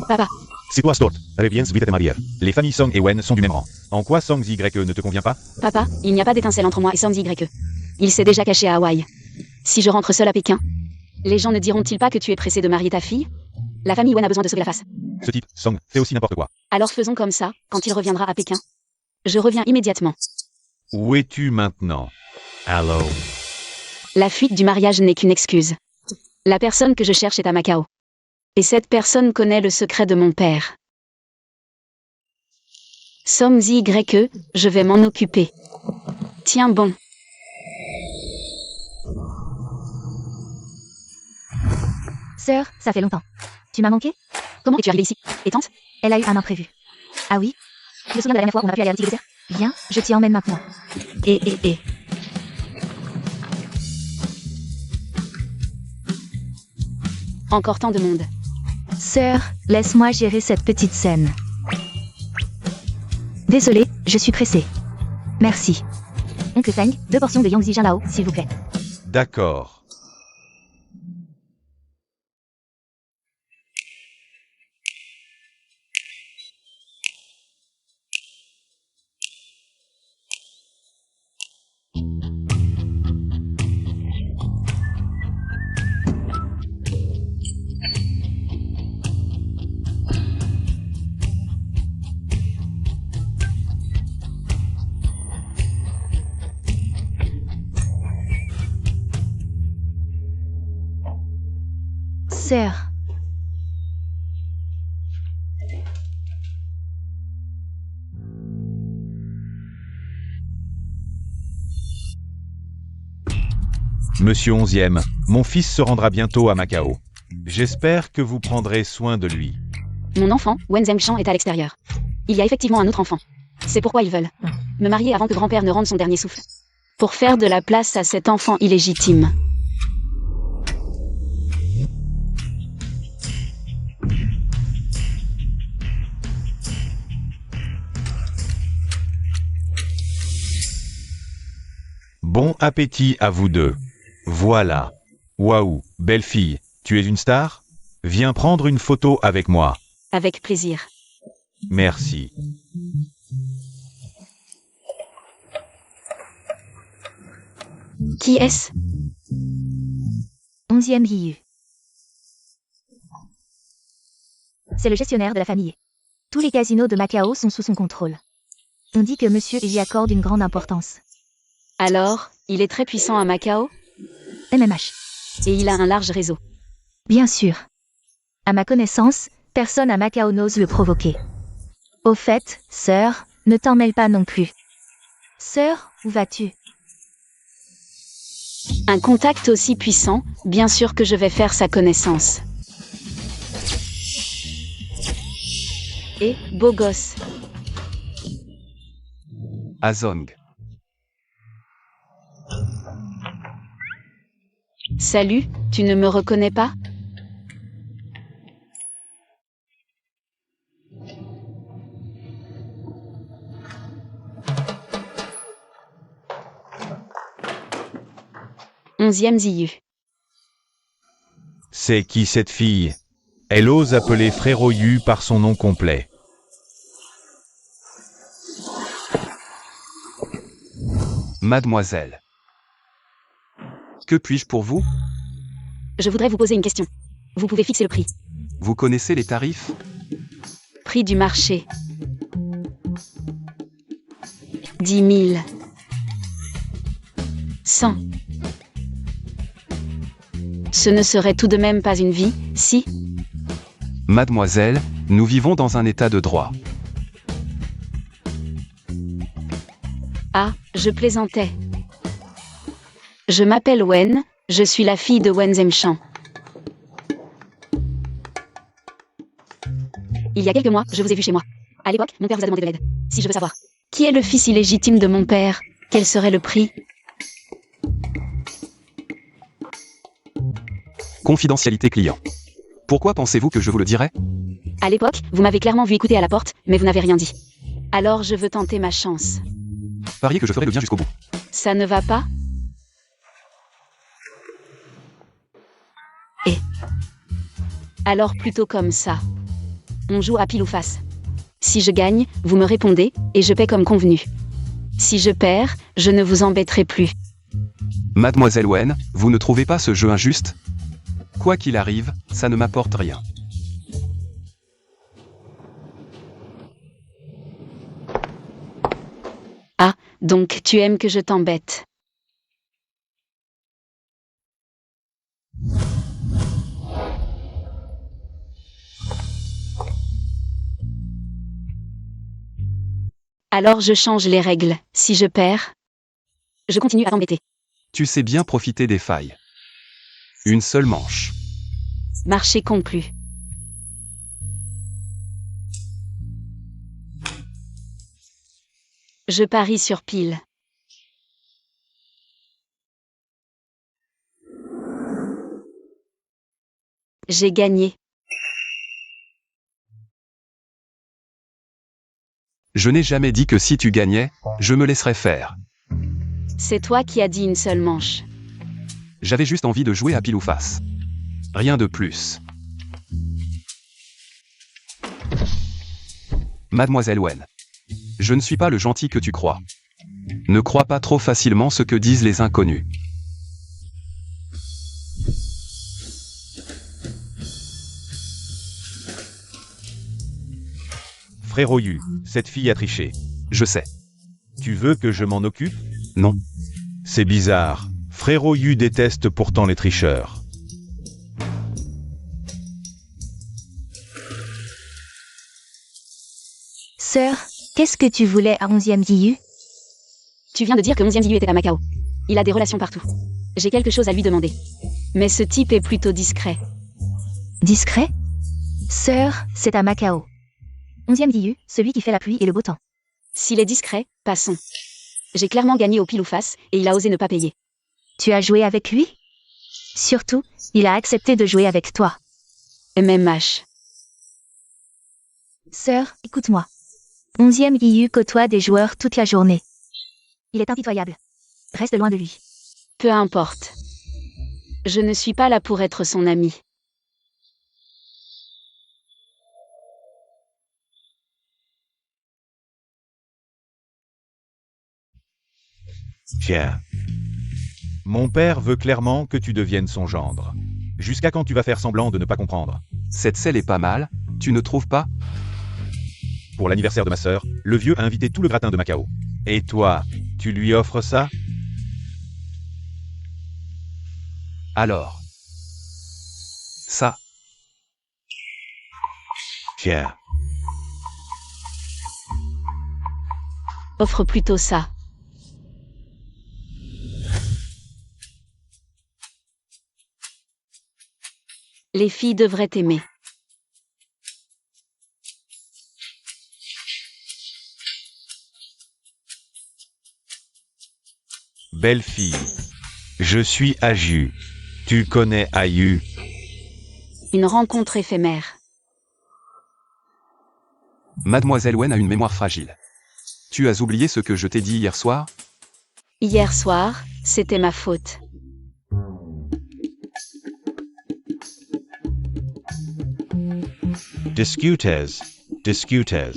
Papa, C'est toi, Stort. Reviens vite te marier. Les familles Song et Wen sont du même rang. En quoi Song Zy ne te convient pas? papa, il n'y a pas d'étincelle entre moi et Song YE. Il s'est déjà caché à Hawaï. Si je rentre seul à Pékin, les gens ne diront-ils pas que tu es pressé de marier ta fille? La famille Wen a besoin de sauver la face. Ce type, Song, fait aussi n'importe quoi. Alors faisons comme ça, quand il reviendra à Pékin. Je reviens immédiatement. Où es-tu maintenant? Allô? La fuite du mariage n'est qu'une excuse. La personne que je cherche est à Macao. Et cette personne connaît le secret de mon père. Song YE, je vais m'en occuper. Tiens bon. Sœur, ça fait longtemps. Tu m'as manqué? Comment es-tu arrivée ici? Et tante? Elle a eu un imprévu. Ah oui? Tu te souviens de la dernière fois où on a pu aller à la boutique dessert? Viens, je t'y emmène maintenant. Et. Encore tant de monde. Sœur, laisse-moi gérer cette petite scène. Désolée, je suis pressée. Merci. Oncle Feng, 2 portions de Yangzi Jinlao, s'il vous plaît. D'accord. Sœur. Monsieur 11e, mon fils se rendra bientôt à Macao. J'espère que vous prendrez soin de lui. Mon enfant, Wen Zhengshan, est à l'extérieur. Il y a effectivement un autre enfant. C'est pourquoi ils veulent me marier avant que grand-père ne rende son dernier souffle. Pour faire de la place à cet enfant illégitime. Bon appétit à vous deux. Voilà. Waouh, belle fille, tu es une star? Viens prendre une photo avec moi. Avec plaisir. Merci. Qui est-ce? 11e Yi. C'est le gestionnaire de la famille. Tous les casinos de Macao sont sous son contrôle. On dit que monsieur y accorde une grande importance. Alors, il est très puissant à Macao? MMH. Et il a un large réseau. Bien sûr. À ma connaissance, personne à Macao n'ose le provoquer. Au fait, sœur, ne t'en mêle pas non plus. Sœur, où vas-tu? Un contact aussi puissant, bien sûr que je vais faire sa connaissance. Et, beau gosse. Azong. Salut, tu ne me reconnais pas? Onzième Ziyu. C'est qui cette fille? Elle ose appeler Frérot Yu par son nom complet. Mademoiselle. Que puis-je pour vous? Je voudrais vous poser une question. Vous pouvez fixer le prix. Vous connaissez les tarifs? Prix du marché. 10 000. 100. Ce ne serait tout de même pas une vie, si? Mademoiselle, nous vivons dans un état de droit. Ah, je plaisantais. Je m'appelle Wen, je suis la fille de Wen Zhengshan. Il y a quelques mois, je vous ai vu chez moi. À l'époque, mon père vous a demandé de l'aide. Si je veux savoir, qui est le fils illégitime de mon père? Quel serait le prix? Confidentialité client. Pourquoi pensez-vous que je vous le dirais? À l'époque, vous m'avez clairement vu écouter à la porte, mais vous n'avez rien dit. Alors je veux tenter ma chance. Pariez que je ferai le bien jusqu'au bout. Ça ne va pas? Et alors plutôt comme ça. On joue à pile ou face. Si je gagne, vous me répondez, et je paie comme convenu. Si je perds, je ne vous embêterai plus. Mademoiselle Wen, vous ne trouvez pas ce jeu injuste? Quoi qu'il arrive, ça ne m'apporte rien. Ah, donc tu aimes que je t'embête. Alors je change les règles. Si je perds, je continue à t'embêter. Tu sais bien profiter des failles. Une seule manche. Marché conclu. Je parie sur pile. J'ai gagné. Je n'ai jamais dit que si tu gagnais, je me laisserais faire. C'est toi qui as dit une seule manche. J'avais juste envie de jouer à pile ou face. Rien de plus. Mademoiselle Wen. Je ne suis pas le gentil que tu crois. Ne crois pas trop facilement ce que disent les inconnus. Frérot Yu, cette fille a triché. Je sais. Tu veux que je m'en occupe? Non. C'est bizarre. Frérot Yu déteste pourtant les tricheurs. Sœur, qu'est-ce que tu voulais à 11e Diyu? Tu viens de dire que 11e Diyu était à Macao. Il a des relations partout. J'ai quelque chose à lui demander. Mais ce type est plutôt discret. Discret? Sœur, c'est à Macao. 11e Diyu, celui qui fait la pluie et le beau temps. S'il est discret, passons. J'ai clairement gagné au pile ou face, et il a osé ne pas payer. Tu as joué avec lui? Surtout, il a accepté de jouer avec toi. MMH. Sœur, écoute-moi. 11e Diyu côtoie des joueurs toute la journée. Il est impitoyable. Reste loin de lui. Peu importe. Je ne suis pas là pour être son ami. Tiens. Mon père veut clairement que tu deviennes son gendre. Jusqu'à quand tu vas faire semblant de ne pas comprendre? Cette selle est pas mal, tu ne trouves pas? Pour l'anniversaire de ma sœur, le vieux a invité tout le gratin de Macao. Et toi, tu lui offres ça? Alors. Ça. Tiens. Offre plutôt ça. Les filles devraient t'aimer. Belle fille. Je suis Aju. Tu connais Ayu? Une rencontre éphémère. Mademoiselle Wen a une mémoire fragile. Tu as oublié ce que je t'ai dit hier soir? Hier soir, c'était ma faute. Discutez. Discutez.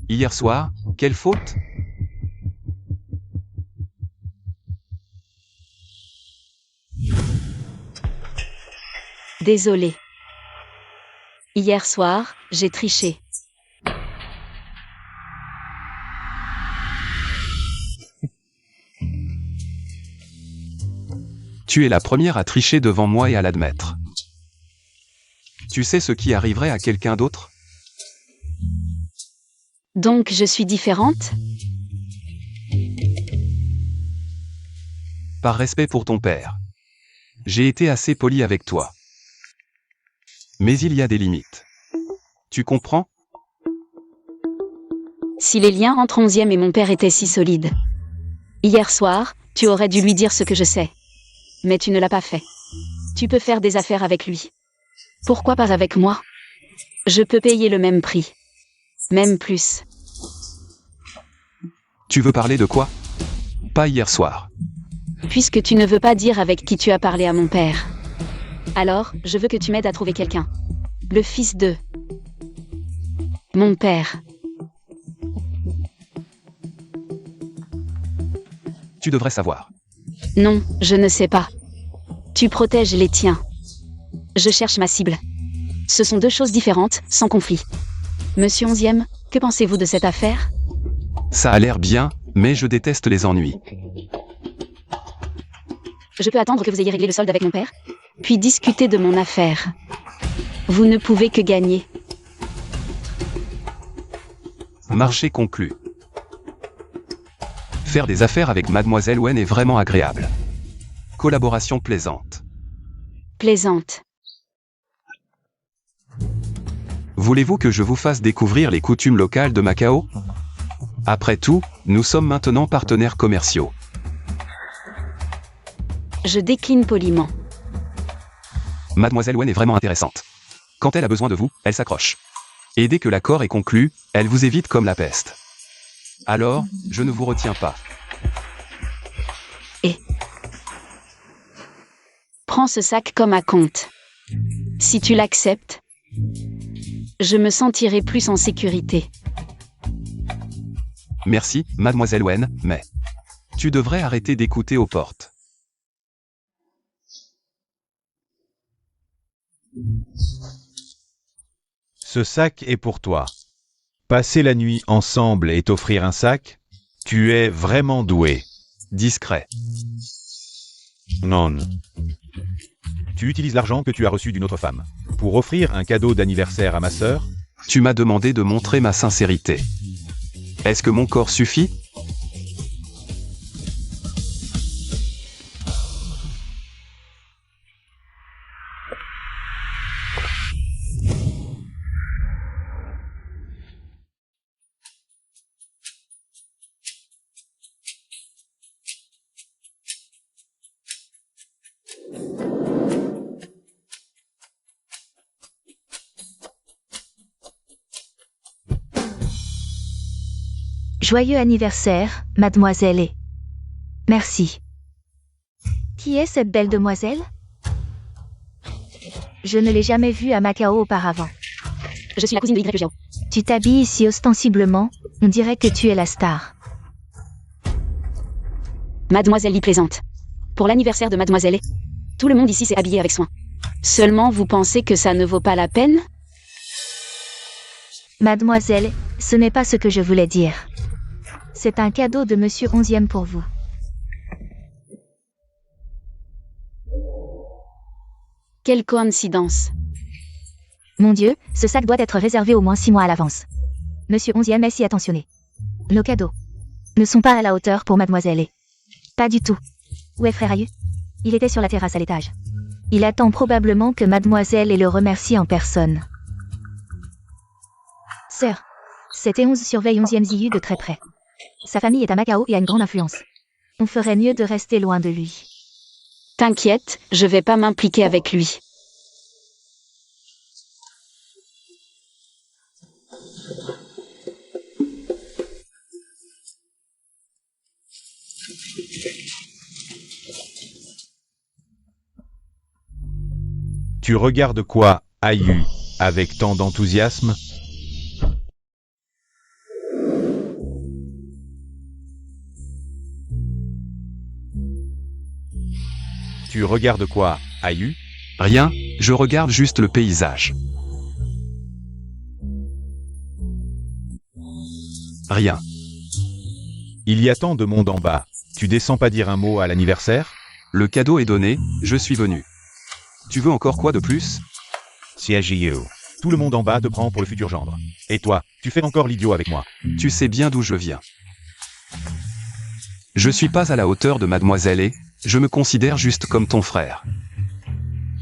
Hier soir, quelle faute? Désolée. Hier soir, j'ai triché. Tu es la première à tricher devant moi et à l'admettre. Tu sais ce qui arriverait à quelqu'un d'autre? Donc je suis différente? Par respect pour ton père. J'ai été assez poli avec toi. Mais il y a des limites. Tu comprends? Si les liens entre 11e et mon père étaient si solides. Hier soir, tu aurais dû lui dire ce que je sais. Mais tu ne l'as pas fait. Tu peux faire des affaires avec lui. Pourquoi pas avec moi? Je peux payer le même prix. Même plus. Tu veux parler de quoi? Pas hier soir. Puisque tu ne veux pas dire avec qui tu as parlé à mon père. Alors, je veux que tu m'aides à trouver quelqu'un. Le fils de... mon père. Tu devrais savoir. Non, je ne sais pas. Tu protèges les tiens. Je cherche ma cible. Ce sont deux choses différentes, sans conflit. Monsieur Onzième, que pensez-vous de cette affaire? Ça a l'air bien, mais je déteste les ennuis. Je peux attendre que vous ayez réglé le solde avec mon père, puis discuter de mon affaire. Vous ne pouvez que gagner. Marché conclu. Faire des affaires avec Mademoiselle Wen est vraiment agréable. Collaboration plaisante. Plaisante. Voulez-vous que je vous fasse découvrir les coutumes locales de Macao? Après tout, nous sommes maintenant partenaires commerciaux. Je décline poliment. Mademoiselle Wen est vraiment intéressante. Quand elle a besoin de vous, elle s'accroche. Et dès que l'accord est conclu, elle vous évite comme la peste. Alors, je ne vous retiens pas. Prends ce sac comme à compte. Si tu l'acceptes, je me sentirai plus en sécurité. Merci, Mademoiselle Wen, mais... tu devrais arrêter d'écouter aux portes. Ce sac est pour toi. Passer la nuit ensemble et t'offrir un sac? Tu es vraiment doué. Discret. Non. Tu utilises l'argent que tu as reçu d'une autre femme pour offrir un cadeau d'anniversaire à ma sœur? Tu m'as demandé de montrer ma sincérité. Est-ce que mon corps suffit? Joyeux anniversaire, mademoiselle et... Merci. Qui est cette belle demoiselle? Je ne l'ai jamais vue à Macao auparavant. Je suis la cousine de Y Jiao. Tu t'habilles ici ostensiblement, on dirait que tu es la star. Mademoiselle Li plaisante. Pour l'anniversaire de Mademoiselle Li, tout le monde ici s'est habillé avec soin. Seulement vous pensez que ça ne vaut pas la peine? Mademoiselle, ce n'est pas ce que je voulais dire. C'est un cadeau de Monsieur Onzième pour vous. Quelle coïncidence. Mon Dieu, ce sac doit être réservé au moins 6 mois à l'avance. Monsieur Onzième est si attentionné. Nos cadeaux ne sont pas à la hauteur pour Mademoiselle et... Pas du tout. Où est frère Ayu? Il était sur la terrasse à l'étage. Il attend probablement que Mademoiselle et le remercie en personne. Sœur, cet 11 surveille 11e Ziyu de très près. Sa famille est à Macao et a une grande influence. On ferait mieux de rester loin de lui. T'inquiète, je vais pas m'impliquer avec lui. Tu regardes quoi, Ayu, avec tant d'enthousiasme? Tu regardes quoi, Ayu? Rien, je regarde juste le paysage. Rien. Il y a tant de monde en bas. Tu descends pas dire un mot à l'anniversaire? Le cadeau est donné, je suis venu. Tu veux encore quoi de plus? Siagio. Tout le monde en bas te prend pour le futur gendre. Et toi, tu fais encore l'idiot avec moi. Tu sais bien d'où je viens. Je suis pas à la hauteur de Mademoiselle et je me considère juste comme ton frère.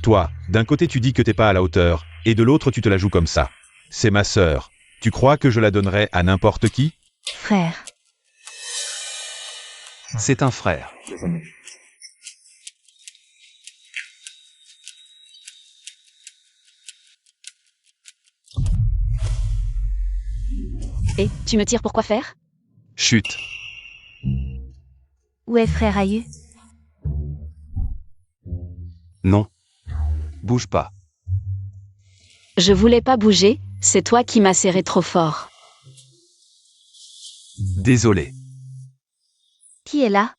Toi, d'un côté tu dis que t'es pas à la hauteur, et de l'autre tu te la joues comme ça. C'est ma sœur. Tu crois que je la donnerais à n'importe qui? Frère. C'est un frère. Et, tu me tires pour quoi faire? Chut. Où est frère Ayu? Non. Bouge pas. Je voulais pas bouger, c'est toi qui m'as serré trop fort. Désolé. Qui est là?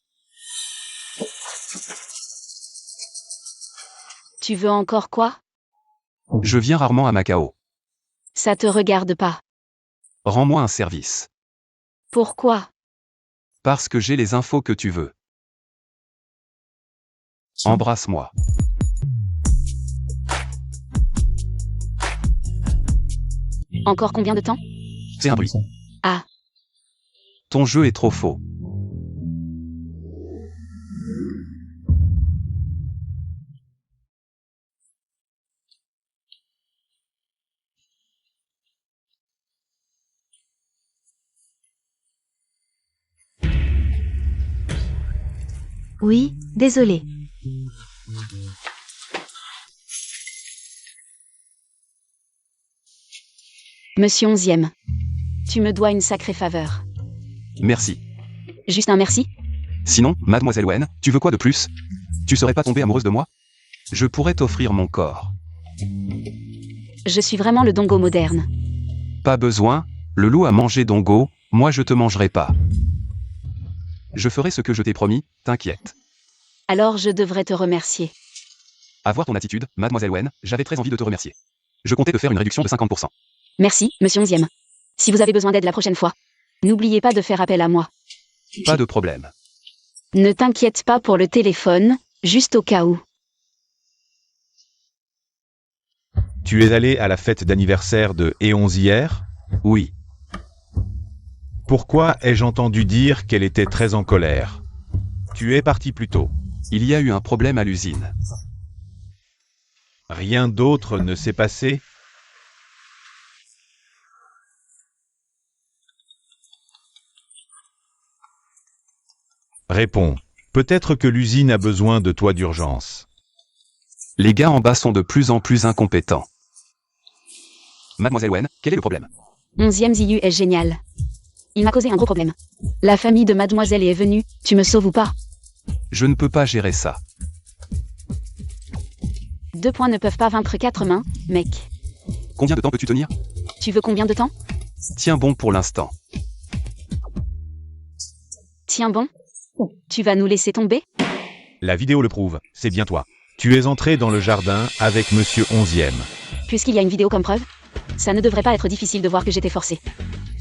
Tu veux encore quoi? Je viens rarement à Macao. Ça te regarde pas. Rends-moi un service. Pourquoi? Parce que j'ai les infos que tu veux. Embrasse-moi. Encore combien de temps? C'est un bruit. Ah. Ton jeu est trop faux. Oui, désolé. Monsieur 11e. Tu me dois une sacrée faveur. Merci. Juste un merci? Sinon, mademoiselle Wen, tu veux quoi de plus? Tu serais pas tombée amoureuse de moi? Je pourrais t'offrir mon corps. Je suis vraiment le Dongo moderne. Pas besoin, le loup a mangé Dongo, moi je te mangerai pas. Je ferai ce que je t'ai promis, t'inquiète. Alors je devrais te remercier. À voir ton attitude, mademoiselle Wen, j'avais très envie de te remercier. Je comptais te faire une réduction de 50%. Merci, monsieur 11e. Si vous avez besoin d'aide la prochaine fois, n'oubliez pas de faire appel à moi. Pas de problème. Ne t'inquiète pas pour le téléphone, juste au cas où. Tu es allé à la fête d'anniversaire de Eons hier? Oui. Pourquoi ai-je entendu dire qu'elle était très en colère? Tu es parti plus tôt. Il y a eu un problème à l'usine. Rien d'autre ne s'est passé? Réponds. Peut-être que l'usine a besoin de toi d'urgence. Les gars en bas sont de plus en plus incompétents. Mademoiselle Wen, quel est le problème? 11e Ziyu est génial. Il m'a causé un gros problème. La famille de mademoiselle est venue, tu me sauves ou pas? Je ne peux pas gérer ça. 2 points ne peuvent pas vaincre 4 mains, mec. Combien de temps peux-tu tenir? Tu veux combien de temps? Tiens bon pour l'instant. Tiens bon. Tu vas nous laisser tomber? La vidéo le prouve, c'est bien toi. Tu es entré dans le jardin avec Monsieur 11e. Puisqu'il y a une vidéo comme preuve, ça ne devrait pas être difficile de voir que j'étais forcé.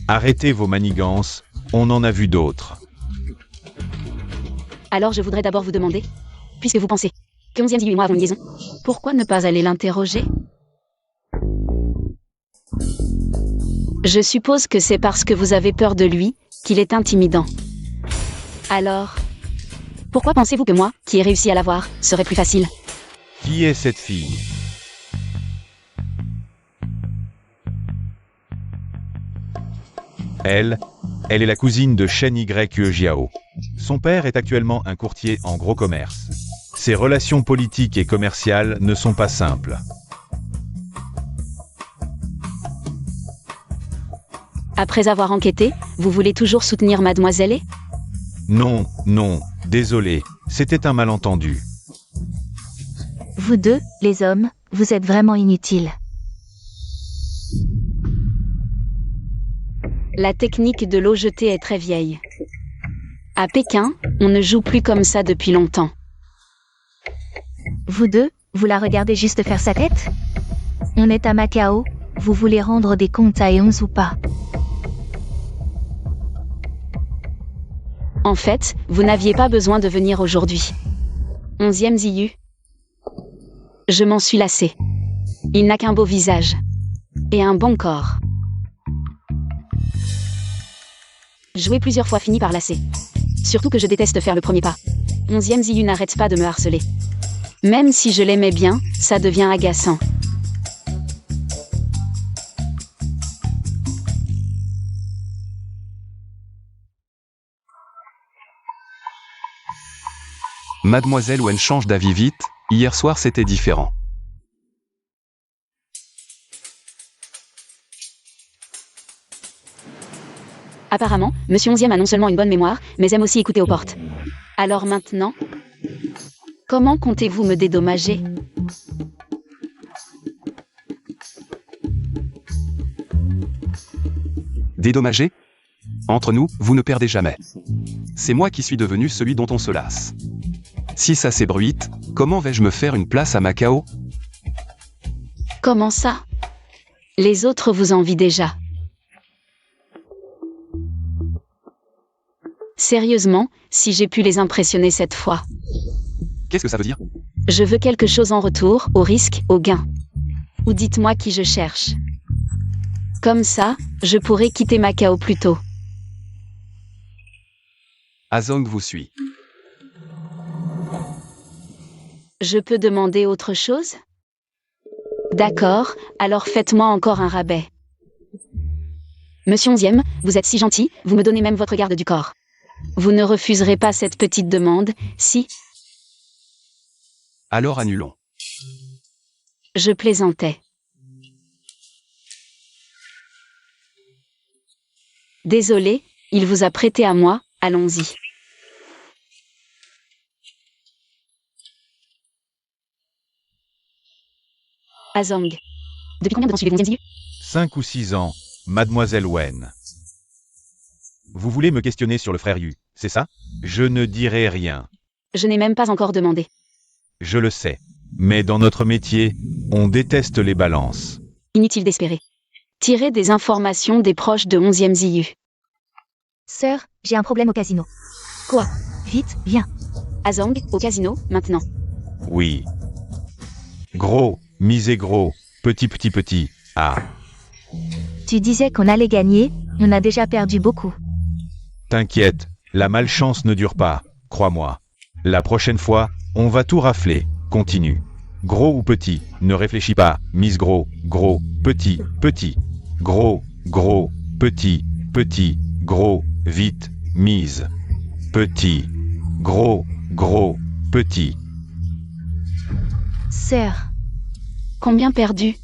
Arrêtez vos manigances, on en a vu d'autres. Alors je voudrais d'abord vous demander, puisque vous pensez que 11e Ziyu et moi avons une liaison, pourquoi ne pas aller l'interroger? Je suppose que c'est parce que vous avez peur de lui, qu'il est intimidant. Alors, pourquoi pensez-vous que moi, qui ai réussi à l'avoir, serait plus facile? Qui est cette fille? Elle est la cousine de Shen Y Jiao. Son père est actuellement un courtier en gros commerce. Ses relations politiques et commerciales ne sont pas simples. Après avoir enquêté, vous voulez toujours soutenir mademoiselle E? Non, non, désolé, c'était un malentendu. Vous deux, les hommes, vous êtes vraiment inutiles. La technique de l'eau jetée est très vieille. À Pékin, on ne joue plus comme ça depuis longtemps. Vous deux, vous la regardez juste faire sa tête? On est à Macao, vous voulez rendre des comptes à Eons ou pas? En fait, vous n'aviez pas besoin de venir aujourd'hui. 11e Ziyu. Je m'en suis lassé. Il n'a qu'un beau visage. Et un bon corps. Jouer plusieurs fois finit par lasser. Surtout que je déteste faire le premier pas. 11e Ziyu n'arrête pas de me harceler. Même si je l'aimais bien, ça devient agaçant. Mademoiselle Wen change d'avis vite, hier soir c'était différent. Apparemment, Monsieur 11e a non seulement une bonne mémoire, mais aime aussi écouter aux portes. Alors maintenant, comment comptez-vous me dédommager? Dédommagé? Entre nous, vous ne perdez jamais. C'est moi qui suis devenu celui dont on se lasse. Si ça s'ébruite, comment vais-je me faire une place à Macao? Comment ça? Les autres vous envient déjà. Sérieusement, si j'ai pu les impressionner cette fois. Qu'est-ce que ça veut dire? Je veux quelque chose en retour, au risque, au gain. Ou dites-moi qui je cherche. Comme ça, je pourrais quitter Macao plus tôt. Azong vous suit. Je peux demander autre chose? D'accord, alors faites-moi encore un rabais. Monsieur 11e, vous êtes si gentil, vous me donnez même votre garde du corps. Vous ne refuserez pas cette petite demande, si? Alors annulons. Je plaisantais. Désolé, il vous a prêté à moi, allons-y. Azong. Depuis combien de temps suivez-vous 11e Ziyu? 5 ou 6 ans, mademoiselle Wen. Vous voulez me questionner sur le frère Yu, c'est ça? Je ne dirai rien. Je n'ai même pas encore demandé. Je le sais. Mais dans notre métier, on déteste les balances. Inutile d'espérer. Tirez des informations des proches de 11e Ziyu. Sœur, j'ai un problème au casino. Quoi? Vite, viens. Azong, au casino, maintenant. Oui. Gros, misez gros, petit. Ah, Tu disais qu'on allait gagner, on a déjà perdu beaucoup. t'inquiète, la malchance ne dure pas, crois-moi. La prochaine fois, on va tout rafler, continue. Gros ou petit, ne réfléchis pas, mise gros, petit. Gros, petit, gros, vite, mise. Petit, gros, petit. Sœur, Combien perdu?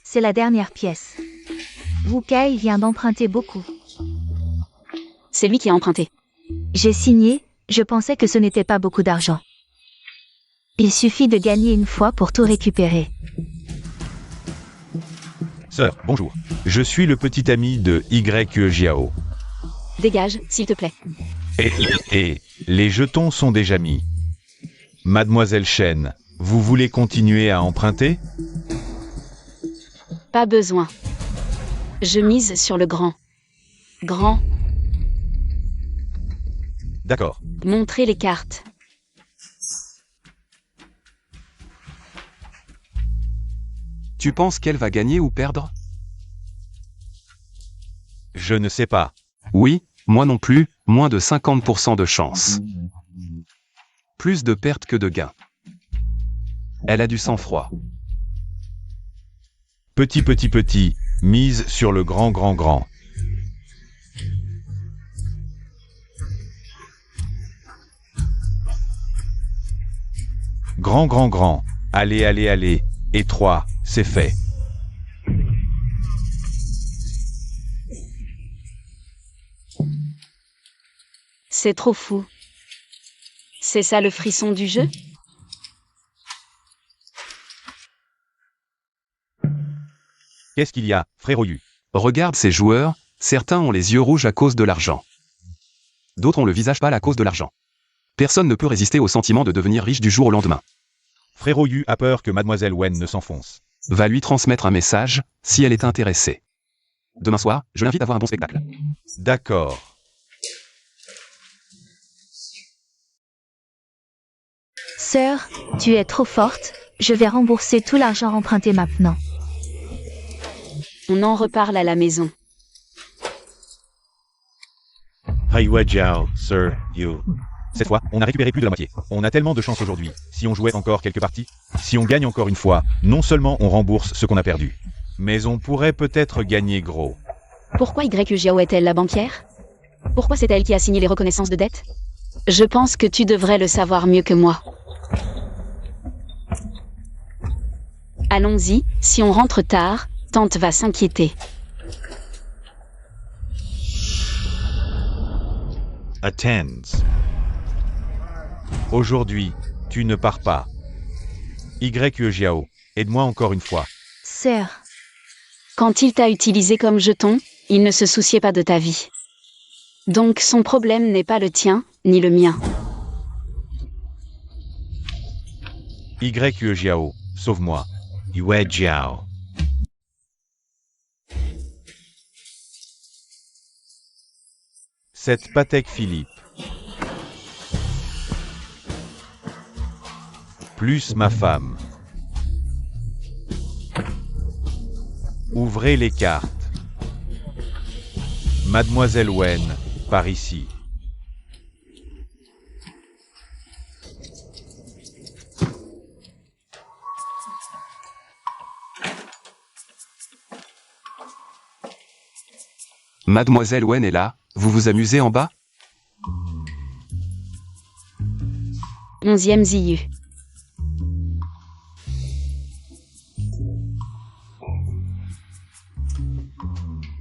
c'est la dernière pièce. Wu Kai vient d'emprunter beaucoup. C'est lui qui a emprunté. J'ai signé, je pensais que ce n'était pas beaucoup d'argent. Il suffit de gagner une fois pour tout récupérer. Sœur, bonjour. Je suis le petit ami de Y Jiao. Dégage, s'il te plaît. Et les jetons sont déjà mis. Mademoiselle Chen, vous voulez continuer à emprunter? Pas besoin. Je mise sur le grand. Grand, D'accord. montrez les cartes. Tu penses qu'elle va gagner ou perdre? Je ne sais pas. Oui, moi non plus, moins de 50% de chance. Plus de pertes que de gains. Elle a du sang-froid. Petit, mise sur le grand. Grand. Allez. Et 3, c'est fait. C'est trop fou. C'est ça le frisson du jeu? Qu'est-ce qu'il y a, frérot Yu? Regarde ces joueurs, certains ont les yeux rouges à cause de l'argent. D'autres ont le visage pâle à cause de l'argent. Personne ne peut résister au sentiment de devenir riche du jour au lendemain. Frérot Yu a peur que Mademoiselle Wen ne s'enfonce. Va lui transmettre un message, si elle est intéressée. Demain soir, je l'invite à voir un bon spectacle. D'accord. Sœur, tu es trop forte, je vais rembourser tout l'argent emprunté maintenant. On en reparle à la maison. Haiwa Jiao, Sir Yu. Cette fois, on a récupéré plus de la moitié. On a tellement de chance aujourd'hui. Si on jouait encore quelques parties, si on gagne encore une fois, non seulement on rembourse ce qu'on a perdu, mais on pourrait peut-être gagner gros. Pourquoi Y Jiao est-elle la banquière? Pourquoi c'est elle qui a signé les reconnaissances de dette? Je pense que tu devrais le savoir mieux que moi. Allons-y, si on rentre tard, tante va s'inquiéter. Attends. Aujourd'hui, tu ne pars pas. Jiao, aide-moi encore une fois. Sœur. Quand il t'a utilisé comme jeton, il ne se souciait pas de ta vie. Donc son problème n'est pas le tien, ni le mien. Jiao, sauve-moi. Yue Jiao. Cette Patek Philippe. Plus ma femme. Ouvrez les cartes. Mademoiselle Wen, par ici. Mademoiselle Wen est là, vous vous amusez en bas? 11e Ziyu.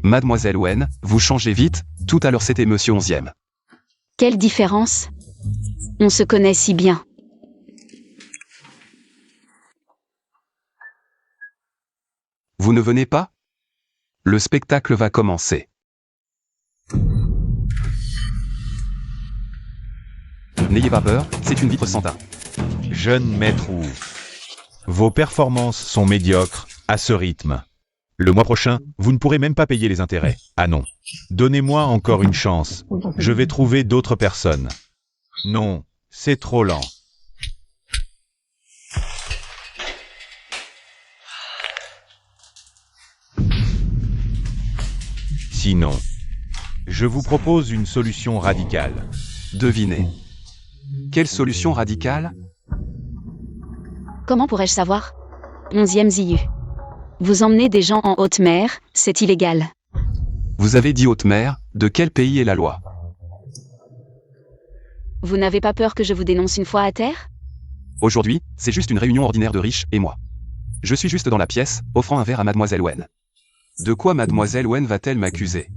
Mademoiselle Wen, vous changez vite, tout à l'heure c'était monsieur 11e. Quelle différence? On se connaît si bien. Vous ne venez pas? Le spectacle va commencer. N'ayez pas peur, c'est une vitre sans teint. Jeune maître Wu. Vos performances sont médiocres, à ce rythme. Le mois prochain, vous ne pourrez même pas payer les intérêts. Ah non. Donnez-moi encore une chance. Je vais trouver d'autres personnes. Non, c'est trop lent. Sinon, je vous propose une solution radicale. Devinez. Quelle solution radicale? Comment pourrais-je savoir? 11e Ziyu. Vous emmenez des gens en haute mer, c'est illégal. Vous avez dit haute mer, de quel pays est la loi? Vous n'avez pas peur que je vous dénonce une fois à terre? Aujourd'hui, c'est juste une réunion ordinaire de riches et moi. Je suis juste dans la pièce, offrant un verre à Mademoiselle Wen. De quoi Mademoiselle Wen va-t-elle m'accuser?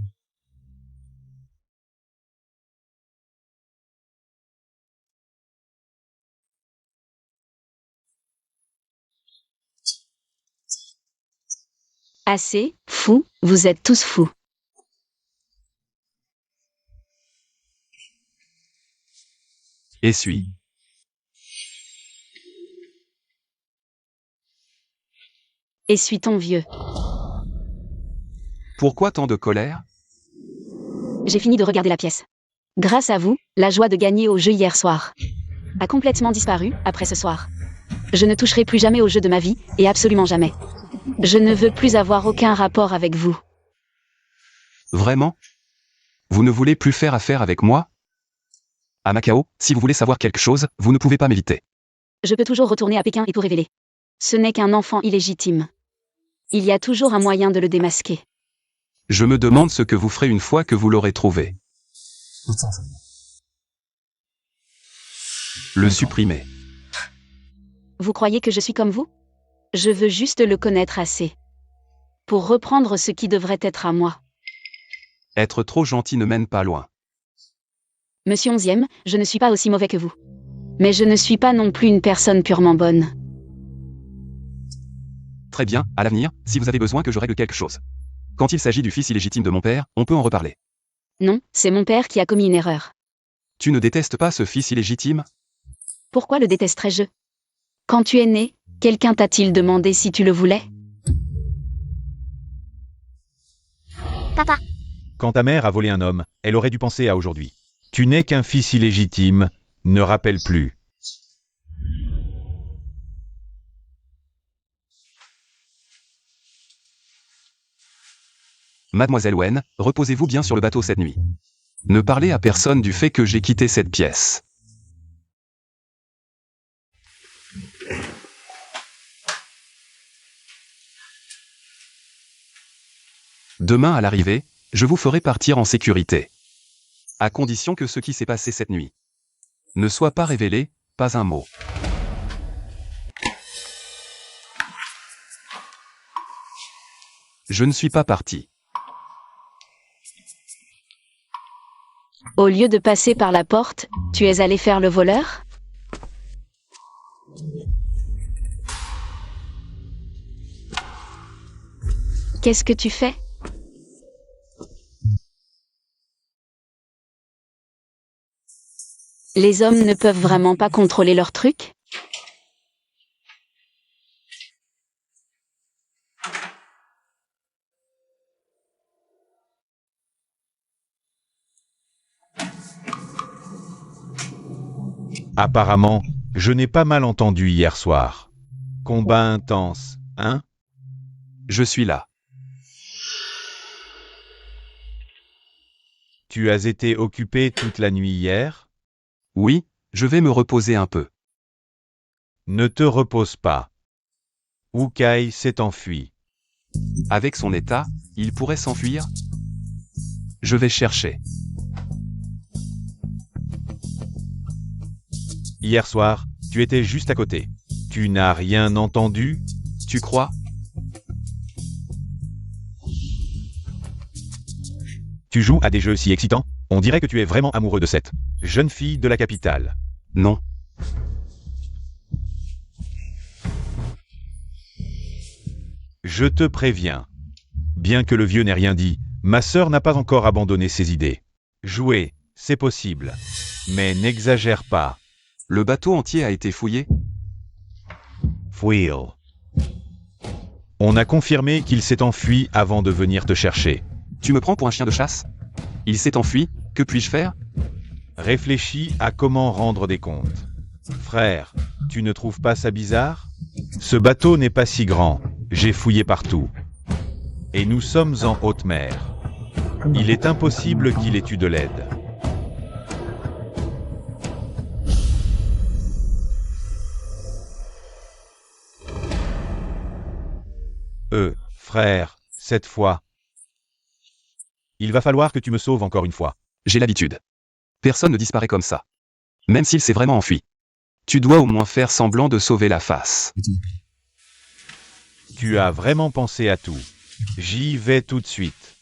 Assez, fou, vous êtes tous fous. Essuie. Essuie ton vieux. Pourquoi tant de colère? J'ai fini de regarder la pièce. Grâce à vous, la joie de gagner au jeu hier soir a complètement disparu après ce soir. Je ne toucherai plus jamais au jeu de ma vie, et absolument jamais. Je ne veux plus avoir aucun rapport avec vous. Vraiment? Vous ne voulez plus faire affaire avec moi? À Macao, si vous voulez savoir quelque chose, vous ne pouvez pas m'éviter. Je peux toujours retourner à Pékin et tout révéler. Ce n'est qu'un enfant illégitime. Il y a toujours un moyen de le démasquer. Je me demande ce que vous ferez une fois que vous l'aurez trouvé. Le supprimer. Vous croyez que je suis comme vous? Je veux juste le connaître assez pour reprendre ce qui devrait être à moi. Être trop gentil ne mène pas loin. Monsieur 11e, je ne suis pas aussi mauvais que vous. Mais je ne suis pas non plus une personne purement bonne. Très bien, à l'avenir, si vous avez besoin que je règle quelque chose. Quand il s'agit du fils illégitime de mon père, on peut en reparler. Non, c'est mon père qui a commis une erreur. Tu ne détestes pas ce fils illégitime? Pourquoi le détesterais-je? Quand tu es né, quelqu'un t'a-t-il demandé si tu le voulais? Papa. Quand ta mère a volé un homme, elle aurait dû penser à aujourd'hui. Tu n'es qu'un fils illégitime, ne rappelle plus. Mademoiselle Wen, reposez-vous bien sur le bateau cette nuit. Ne parlez à personne du fait que j'ai quitté cette pièce. Demain à l'arrivée, je vous ferai partir en sécurité. À condition que ce qui s'est passé cette nuit ne soit pas révélé, pas un mot. Je ne suis pas parti. Au lieu de passer par la porte, tu es allé faire le voleur? Qu'est-ce que tu fais? Les hommes ne peuvent vraiment pas contrôler leurs trucs? Apparemment, je n'ai pas mal entendu hier soir. Combat intense, hein? Je suis là. Tu as été occupé toute la nuit hier? Oui, je vais me reposer un peu. Ne te repose pas. Ukai s'est enfui. Avec son état, il pourrait s'enfuir? Je vais chercher. Hier soir, tu étais juste à côté. Tu n'as rien entendu? Tu crois? Tu joues à des jeux si excitants? On dirait que tu es vraiment amoureux de cette jeune fille de la capitale. Non. Je te préviens. Bien que le vieux n'ait rien dit, ma sœur n'a pas encore abandonné ses idées. Jouer, c'est possible. Mais n'exagère pas. Le bateau entier a été fouillé? Fouille. On a confirmé qu'il s'est enfui avant de venir te chercher. Tu me prends pour un chien de chasse? Il s'est enfui, que puis-je faire? Réfléchis à comment rendre des comptes. Frère, tu ne trouves pas ça bizarre? Ce bateau n'est pas si grand, j'ai fouillé partout. Et nous sommes en haute mer. Il est impossible qu'il ait eu de l'aide. Frère, cette fois. Il va falloir que tu me sauves encore une fois. J'ai l'habitude. Personne ne disparaît comme ça. Même s'il s'est vraiment enfui. Tu dois au moins faire semblant de sauver la face. Tu as vraiment pensé à tout. J'y vais tout de suite.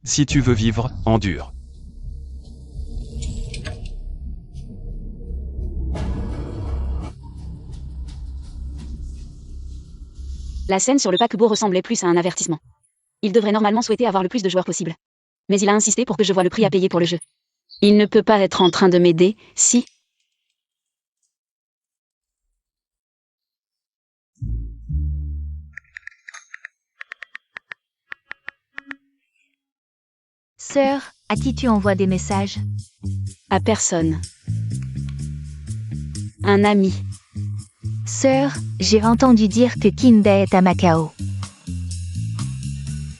Si tu veux vivre, endure. La scène sur le paquebot ressemblait plus à un avertissement. Il devrait normalement souhaiter avoir le plus de joueurs possible. Mais il a insisté pour que je voie le prix à payer pour le jeu. Il ne peut pas être en train de m'aider, si? Sœur, à qui tu envoies des messages? À personne. Un ami. Sœur, j'ai entendu dire que Kinbei est à Macao.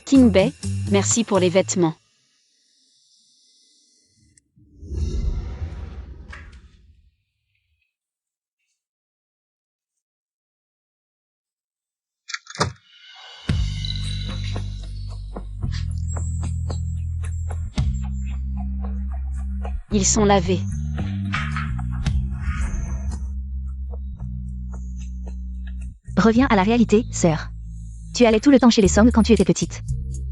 Kinbei, merci pour les vêtements. Ils sont lavés. Reviens à la réalité, sœur. Tu allais tout le temps chez les Song quand tu étais petite.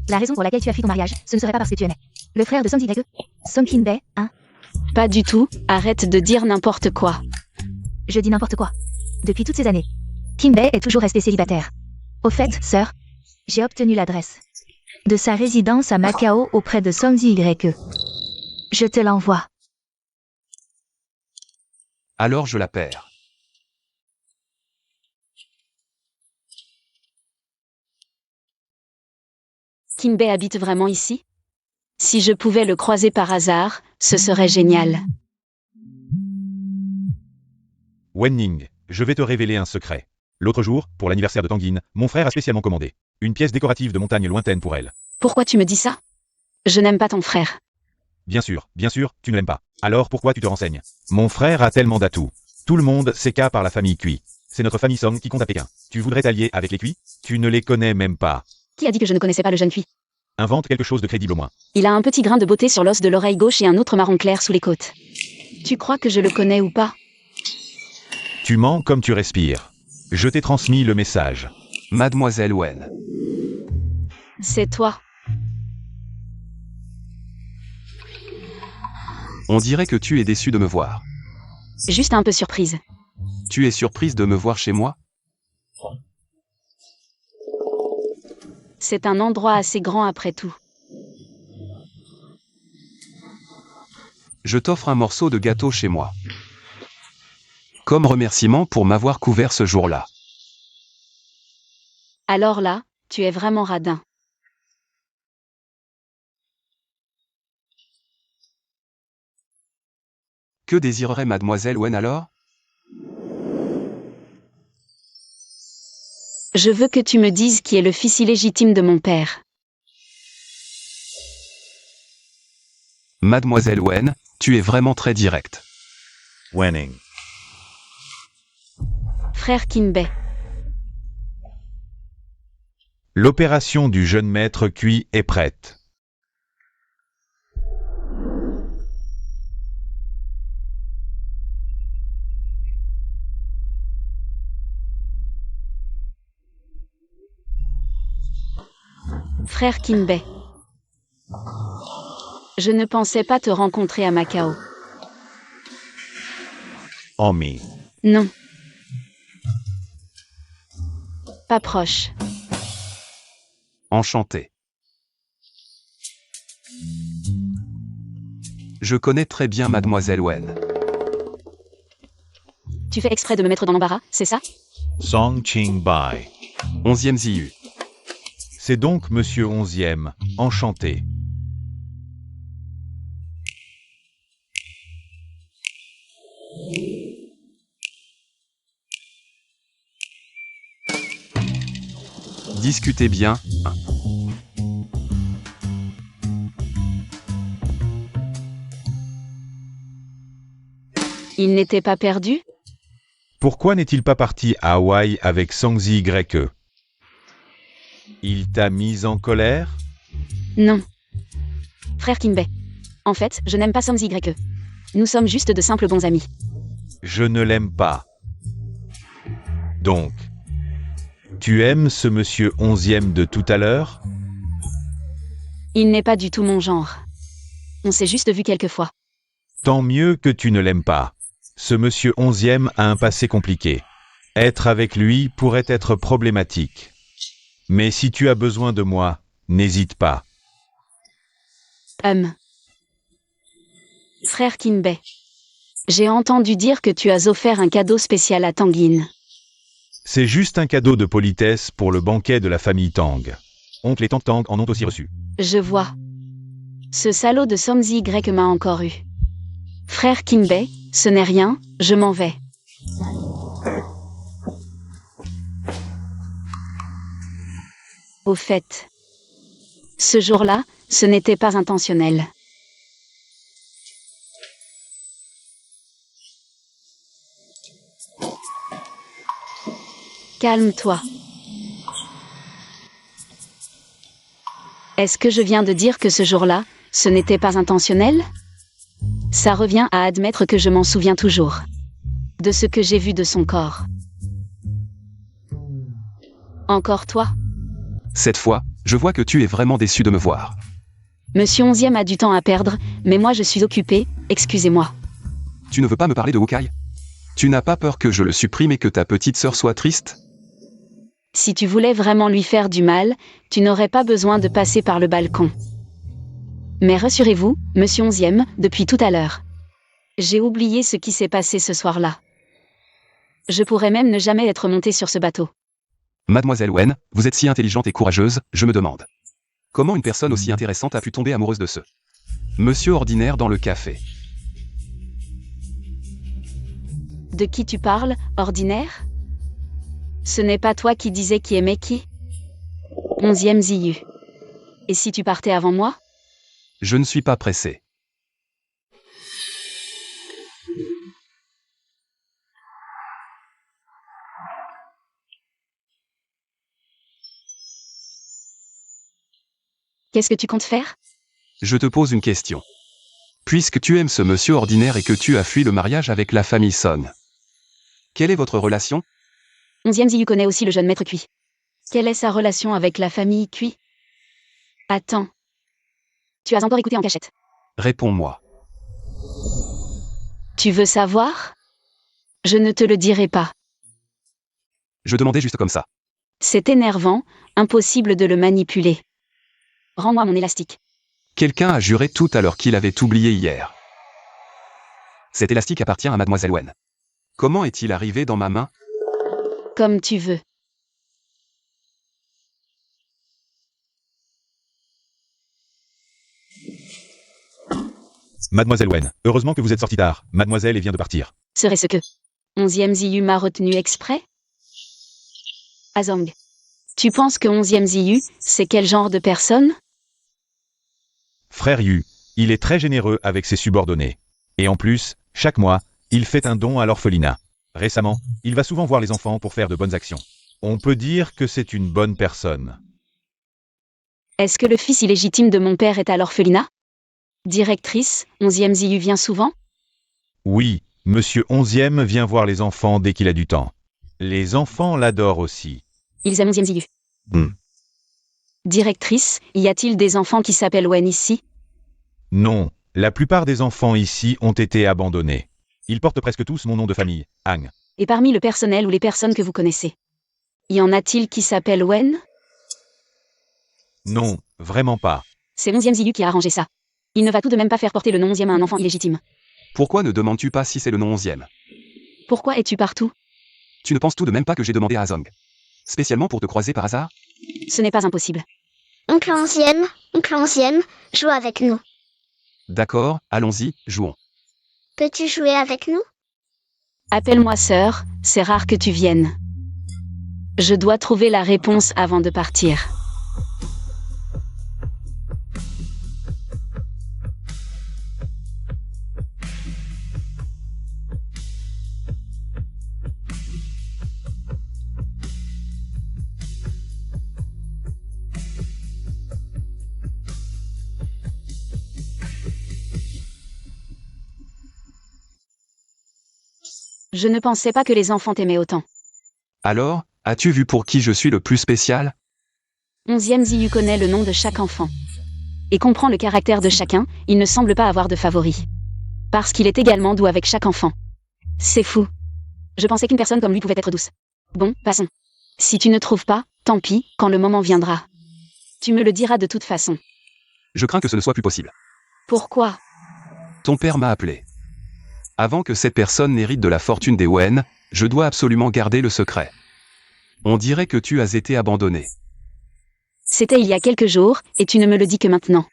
La raison pour laquelle tu as fui ton mariage, ce ne serait pas parce que tu aimais le frère de Song Y. Song Kinbei, hein? Pas du tout, arrête de dire n'importe quoi. Je dis n'importe quoi. Depuis toutes ces années, Kinbei est toujours resté célibataire. Au fait, sœur, j'ai obtenu l'adresse de sa résidence à Macao auprès de Song Y. Je te l'envoie. Alors je la perds. Kinbei habite vraiment ici? Si je pouvais le croiser par hasard, ce serait génial. Wenning, je vais te révéler un secret. L'autre jour, pour l'anniversaire de Tanguine, mon frère a spécialement commandé une pièce décorative de montagne lointaine pour elle. Pourquoi tu me dis ça? Je n'aime pas ton frère. Bien sûr, tu ne l'aimes pas. Alors pourquoi tu te renseignes? Mon frère a tellement d'atouts. Tout le monde sait qu'à par la famille Cui. C'est notre famille Song qui compte à Pékin. Tu voudrais t'allier avec les Cui? Tu ne les connais même pas. Qui a dit que je ne connaissais pas le jeune Cui? Invente quelque chose de crédible au moins. Il a un petit grain de beauté sur l'os de l'oreille gauche et un autre marron clair sous les côtes. Tu crois que je le connais ou pas? Tu mens comme tu respires. Je t'ai transmis le message. Mademoiselle Wen. C'est toi. On dirait que tu es déçue de me voir. Juste un peu surprise. Tu es surprise de me voir chez moi? C'est un endroit assez grand après tout. Je t'offre un morceau de gâteau chez moi. Comme remerciement pour m'avoir couvert ce jour-là. Alors là, tu es vraiment radin. Que désirerait Mademoiselle Wen alors? Je veux que tu me dises qui est le fils illégitime de mon père. Mademoiselle Wen, tu es vraiment très directe. Wenning. Frère Kinbei. L'opération du jeune maître cuit est prête. Frère Kinbei. Je ne pensais pas te rencontrer à Macao. Omi. Non. Pas proche. Enchanté. Je connais très bien Mademoiselle Wen. Tu fais exprès de me mettre dans l'embarras, c'est ça? Song Ching Bai. 11e Ziyu. C'est donc Monsieur 11e. Enchanté. Discutez bien. Il n'était pas perdu? Pourquoi n'est-il pas parti à Hawaï avec Sangzi YE? Il t'a mise en colère? Non. Frère Kinbei. En fait, je n'aime pas Samzi YE. Nous sommes juste de simples bons amis. Je ne l'aime pas. Donc, tu aimes ce monsieur 11e de tout à l'heure? Il n'est pas du tout mon genre. On s'est juste vu quelques fois. Tant mieux que tu ne l'aimes pas. Ce monsieur 11e a un passé compliqué. Être avec lui pourrait être problématique. Mais si tu as besoin de moi, n'hésite pas. Frère Kinbei. J'ai entendu dire que tu as offert un cadeau spécial à Tanguine. C'est juste un cadeau de politesse pour le banquet de la famille Tang. Oncle et tante Tang en ont aussi reçu. Je vois. Ce salaud de Samzi Y m'a encore eu. Frère Kinbei, ce n'est rien, je m'en vais. Au fait, ce jour-là, ce n'était pas intentionnel. Calme-toi. Est-ce que je viens de dire que ce jour-là, ce n'était pas intentionnel? Ça revient à admettre que je m'en souviens toujours. De ce que j'ai vu de son corps. Encore toi? Cette fois, je vois que tu es vraiment déçu de me voir. Monsieur 11e a du temps à perdre, mais moi je suis occupé, excusez-moi. Tu ne veux pas me parler de Hawkeye? Tu n'as pas peur que je le supprime et que ta petite sœur soit triste? Si tu voulais vraiment lui faire du mal, tu n'aurais pas besoin de passer par le balcon. Mais rassurez-vous, Monsieur 11e, depuis tout à l'heure. J'ai oublié ce qui s'est passé ce soir-là. Je pourrais même ne jamais être monté sur ce bateau. Mademoiselle Wen, vous êtes si intelligente et courageuse, je me demande. Comment une personne aussi intéressante a pu tomber amoureuse de ce monsieur ordinaire dans le café? De qui tu parles, ordinaire? Ce n'est pas toi qui disais qui aimait qui? 11e Ziyu. Et si tu partais avant moi? Je ne suis pas pressé. Qu'est-ce que tu comptes faire? Je te pose une question. Puisque tu aimes ce monsieur ordinaire et que tu as fui le mariage avec la famille Son, quelle est votre relation? 11e Ziyu connaît aussi le jeune maître Cui. Quelle est sa relation avec la famille Cui? Attends. Tu as encore écouté en cachette. Réponds-moi. Tu veux savoir? Je ne te le dirai pas. Je demandais juste comme ça. C'est énervant, impossible de le manipuler. Rends-moi mon élastique. Quelqu'un a juré tout à l'heure qu'il avait oublié hier. Cet élastique appartient à Mademoiselle Wen. Comment est-il arrivé dans ma main? Comme tu veux. Mademoiselle Wen, heureusement que vous êtes sortie tard. Mademoiselle vient de partir. Serait-ce que 11e Ziyu m'a retenu exprès? Azong. Tu penses que 11e Ziyu, c'est quel genre de personne? Frère Yu, il est très généreux avec ses subordonnés. Et en plus, chaque mois, il fait un don à l'orphelinat. Récemment, il va souvent voir les enfants pour faire de bonnes actions. On peut dire que c'est une bonne personne. Est-ce que le fils illégitime de mon père est à l'orphelinat? Directrice, 11e Ziyu vient souvent? Oui, Monsieur 11e vient voir les enfants dès qu'il a du temps. Les enfants l'adorent aussi. Ils aiment 11e Ziyu. Directrice, y a-t-il des enfants qui s'appellent Wen ici? Non, la plupart des enfants ici ont été abandonnés. Ils portent presque tous mon nom de famille, Hang. Et parmi le personnel ou les personnes que vous connaissez, y en a-t-il qui s'appellent Wen? Non, vraiment pas. C'est 11e Ziyu qui a arrangé ça. Il ne va tout de même pas faire porter le nom 11e à un enfant illégitime. Pourquoi ne demandes-tu pas si c'est le nom 11e? Pourquoi es-tu partout? Tu ne penses tout de même pas que j'ai demandé à Azong? Spécialement pour te croiser par hasard? Ce n'est pas impossible. Oncle 11e, joue avec nous. D'accord, allons-y, jouons. Peux-tu jouer avec nous? Appelle-moi sœur, c'est rare que tu viennes. Je dois trouver la réponse avant de partir. Je ne pensais pas que les enfants t'aimaient autant. Alors, as-tu vu pour qui je suis le plus spécial? 11e Ziyu connaît le nom de chaque enfant. Et comprend le caractère de chacun, il ne semble pas avoir de favoris. Parce qu'il est également doux avec chaque enfant. C'est fou. Je pensais qu'une personne comme lui pouvait être douce. Bon, passons. Si tu ne trouves pas, tant pis, quand le moment viendra. Tu me le diras de toute façon. Je crains que ce ne soit plus possible. Pourquoi? Ton père m'a appelé. Avant que cette personne n'hérite de la fortune des Wen, je dois absolument garder le secret. On dirait que tu as été abandonné. C'était il y a quelques jours, et tu ne me le dis que maintenant.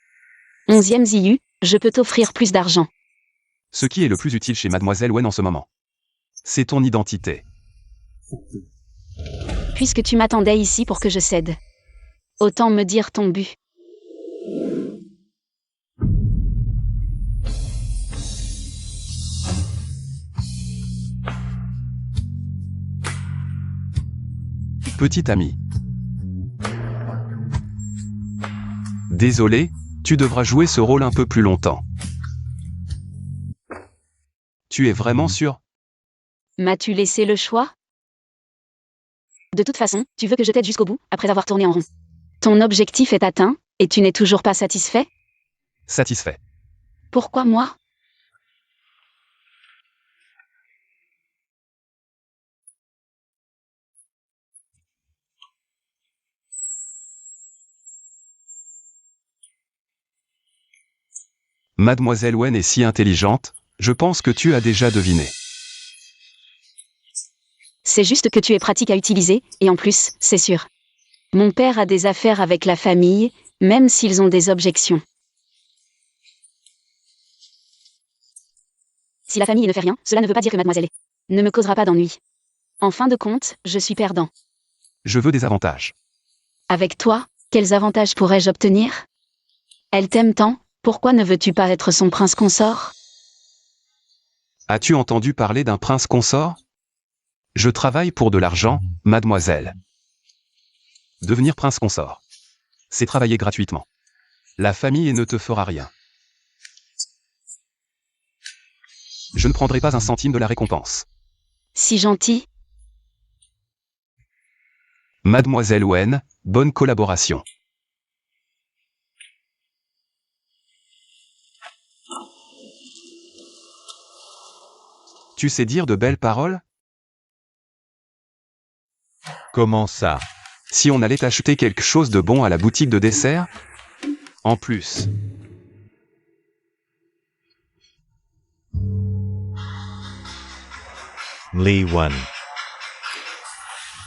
11e Ziyu, je peux t'offrir plus d'argent. Ce qui est le plus utile chez Mademoiselle Wen en ce moment, c'est ton identité. Puisque tu m'attendais ici pour que je cède. Autant me dire ton but. Petit ami. Désolé, tu devras jouer ce rôle un peu plus longtemps. Tu es vraiment sûr? M'as-tu laissé le choix? De toute façon, tu veux que je t'aide jusqu'au bout, après avoir tourné en rond. Ton objectif est atteint, et tu n'es toujours pas satisfait? Satisfait. Pourquoi moi? Mademoiselle Wen est si intelligente, je pense que tu as déjà deviné. C'est juste que tu es pratique à utiliser, et en plus, c'est sûr. Mon père a des affaires avec la famille, même s'ils ont des objections. Si la famille ne fait rien, cela ne veut pas dire que mademoiselle ne me causera pas d'ennui. En fin de compte, je suis perdant. Je veux des avantages. Avec toi, quels avantages pourrais-je obtenir? Elle t'aime tant, pourquoi ne veux-tu pas être son prince consort? As-tu entendu parler d'un prince consort? Je travaille pour de l'argent, mademoiselle. Devenir prince consort, c'est travailler gratuitement. La famille ne te fera rien. Je ne prendrai pas un centime de la récompense. Si gentil. Mademoiselle Wen, bonne collaboration. Tu sais dire de belles paroles? Comment ça? Si on allait acheter quelque chose de bon à la boutique de dessert? En plus. Lee Wan.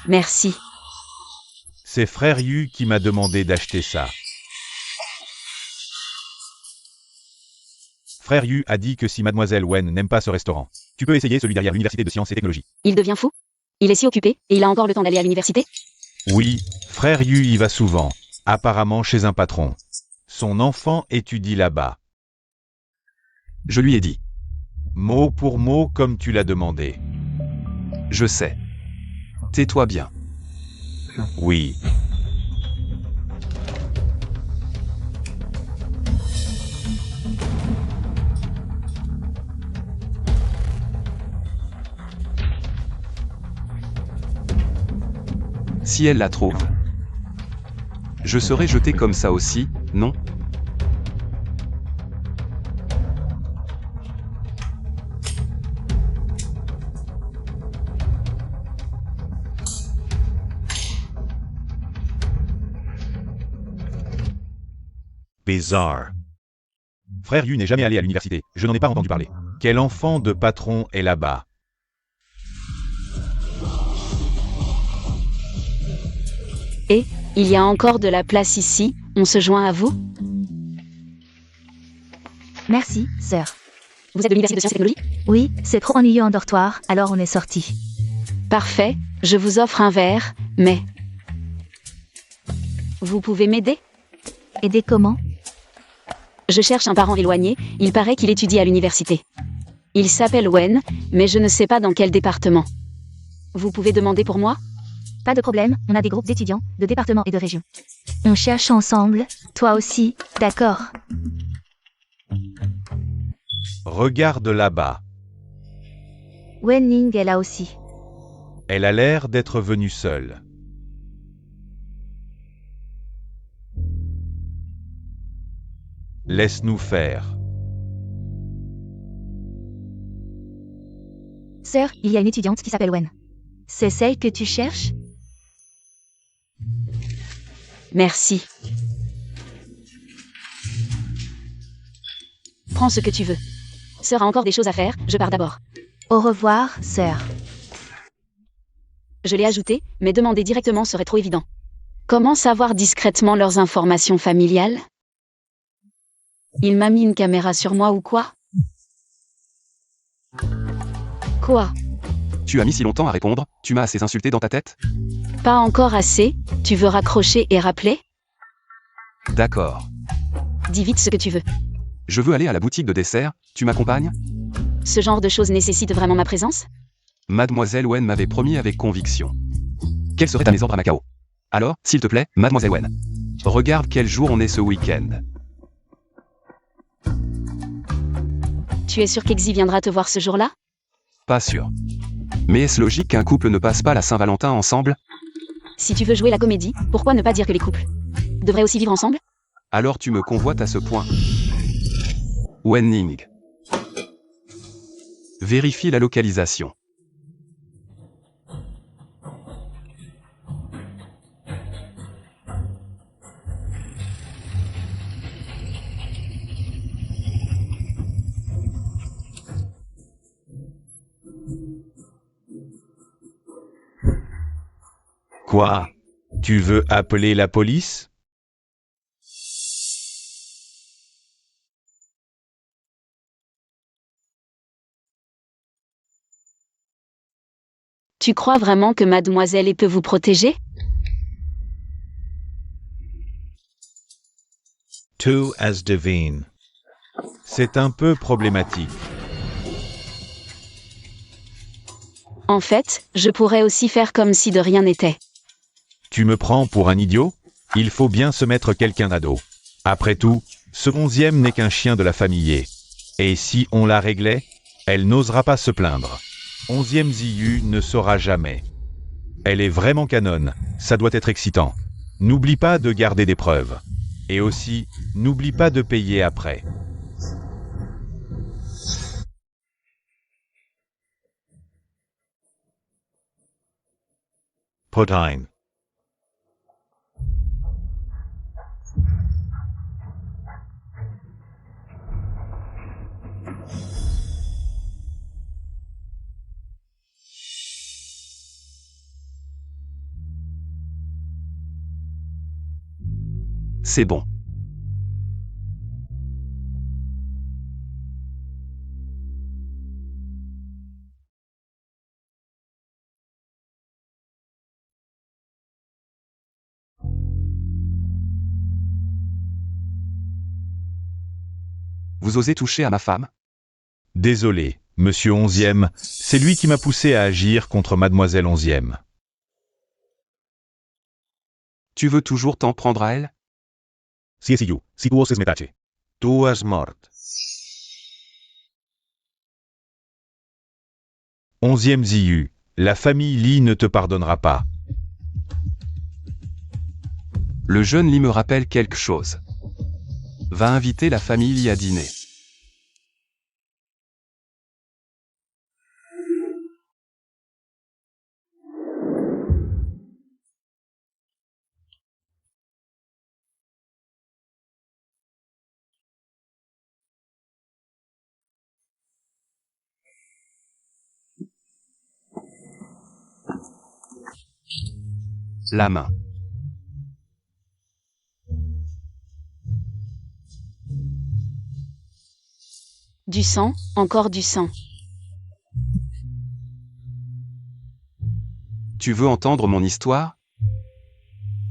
Merci. C'est frère Yu qui m'a demandé d'acheter ça. Frère Yu a dit que si Mademoiselle Wen n'aime pas ce restaurant, tu peux essayer celui derrière l'Université de Sciences et Technologies. Il devient fou? Il est si occupé, et il a encore le temps d'aller à l'université? Oui, frère Yu y va souvent, apparemment chez un patron. Son enfant étudie là-bas. Je lui ai dit. Mot pour mot comme tu l'as demandé. Je sais. Tais-toi bien. Oui. Si elle la trouve. Je serai jeté comme ça aussi, non? Bizarre. Frère Yu n'est jamais allé à l'université, je n'en ai pas entendu parler. Quel enfant de patron est là-bas? Et, il y a encore de la place ici, on se joint à vous? Merci, sœur. Vous êtes de l'Université de Sciences et Technologies? Oui, c'est trop ennuyeux en dortoir, alors on est sorti. Parfait, je vous offre un verre, mais... Vous pouvez m'aider? Aider comment? Je cherche un parent éloigné, il paraît qu'il étudie à l'université. Il s'appelle Wen, mais je ne sais pas dans quel département. Vous pouvez demander pour moi? Pas de problème, on a des groupes d'étudiants, de départements et de régions. On cherche ensemble, toi aussi, d'accord? Regarde là-bas. Wen Ning est là aussi. Elle a l'air d'être venue seule. Laisse-nous faire. Sœur, il y a une étudiante qui s'appelle Wen. C'est celle que tu cherches? Merci. Prends ce que tu veux. Sœur a encore des choses à faire, je pars d'abord. Au revoir, sœur. Je l'ai ajouté, mais demander directement serait trop évident. Comment savoir discrètement leurs informations familiales? Il m'a mis une caméra sur moi ou quoi? Quoi? Tu as mis si longtemps à répondre, tu m'as assez insulté dans ta tête? Pas encore assez, tu veux raccrocher et rappeler? D'accord. Dis vite ce que tu veux. Je veux aller à la boutique de dessert, tu m'accompagnes? Ce genre de choses nécessite vraiment ma présence? Mademoiselle Wen m'avait promis avec conviction. Quels seraient à mes ordres à Macao? Alors, s'il te plaît, Mademoiselle Wen. Regarde quel jour on est ce week-end. Tu es sûr qu'Exy viendra te voir ce jour-là? Pas sûr. Mais est-ce logique qu'un couple ne passe pas la Saint-Valentin ensemble? Si tu veux jouer la comédie, pourquoi ne pas dire que les couples devraient aussi vivre ensemble? Alors tu me convoites à ce point. Wen Ning. Vérifie la localisation. Quoi? Tu veux appeler la police? Tu crois vraiment que mademoiselle peut vous protéger? Two as divine. C'est un peu problématique. En fait, je pourrais aussi faire comme si de rien n'était. Tu me prends pour un idiot? Il faut bien se mettre quelqu'un à dos. Après tout, ce 11e n'est qu'un chien de la famille. Et si on la réglait, elle n'osera pas se plaindre. 11e Ziyu ne saura jamais. Elle est vraiment canonne, ça doit être excitant. N'oublie pas de garder des preuves. Et aussi, n'oublie pas de payer après. Protein. C'est bon. Vous osez toucher à ma femme? Désolé, monsieur 11e, c'est lui qui m'a poussé à agir contre mademoiselle 11e. Tu veux toujours t'en prendre à elle? Si es you, si tu oses metache. Tu as mort. 11e Ziyu, la famille Li ne te pardonnera pas. Le jeune Li me rappelle quelque chose. Va inviter la famille Li à dîner. La main. Du sang, encore du sang. Tu veux entendre mon histoire?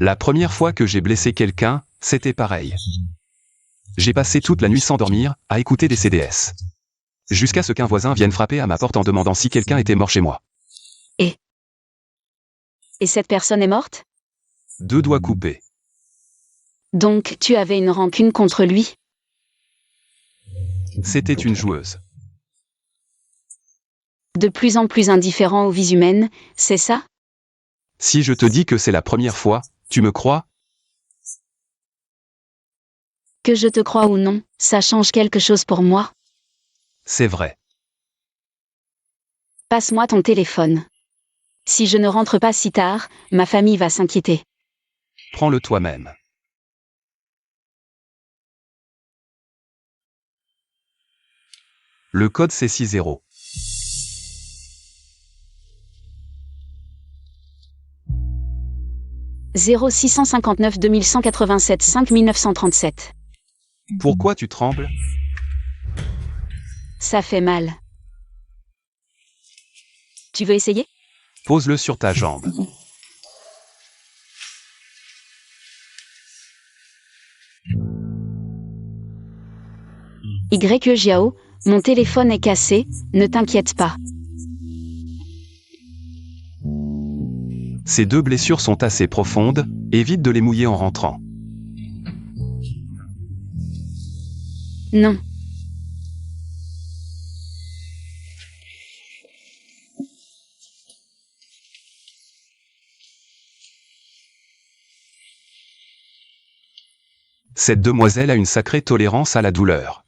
La première fois que j'ai blessé quelqu'un, c'était pareil. J'ai passé toute la nuit sans dormir, à écouter des CDS. Jusqu'à ce qu'un voisin vienne frapper à ma porte en demandant si quelqu'un était mort chez moi. Et cette personne est morte? 2 doigts coupés. Donc tu avais une rancune contre lui? C'était une joueuse. De plus en plus indifférent aux vies humaines, c'est ça? Si je te dis que c'est la première fois, tu me crois? Que je te croie ou non, ça change quelque chose pour moi. C'est vrai. Passe-moi ton téléphone. Si je ne rentre pas si tard, ma famille va s'inquiéter. Prends-le toi-même. Le code c'est 60. « 0659 2187 5937. Pourquoi tu trembles? Ça fait mal. Tu veux essayer? Pose-le sur ta jambe. Y Jiao, mon téléphone est cassé, ne t'inquiète pas. Ces 2 blessures sont assez profondes, évite de les mouiller en rentrant. Non. Cette demoiselle a une sacrée tolérance à la douleur.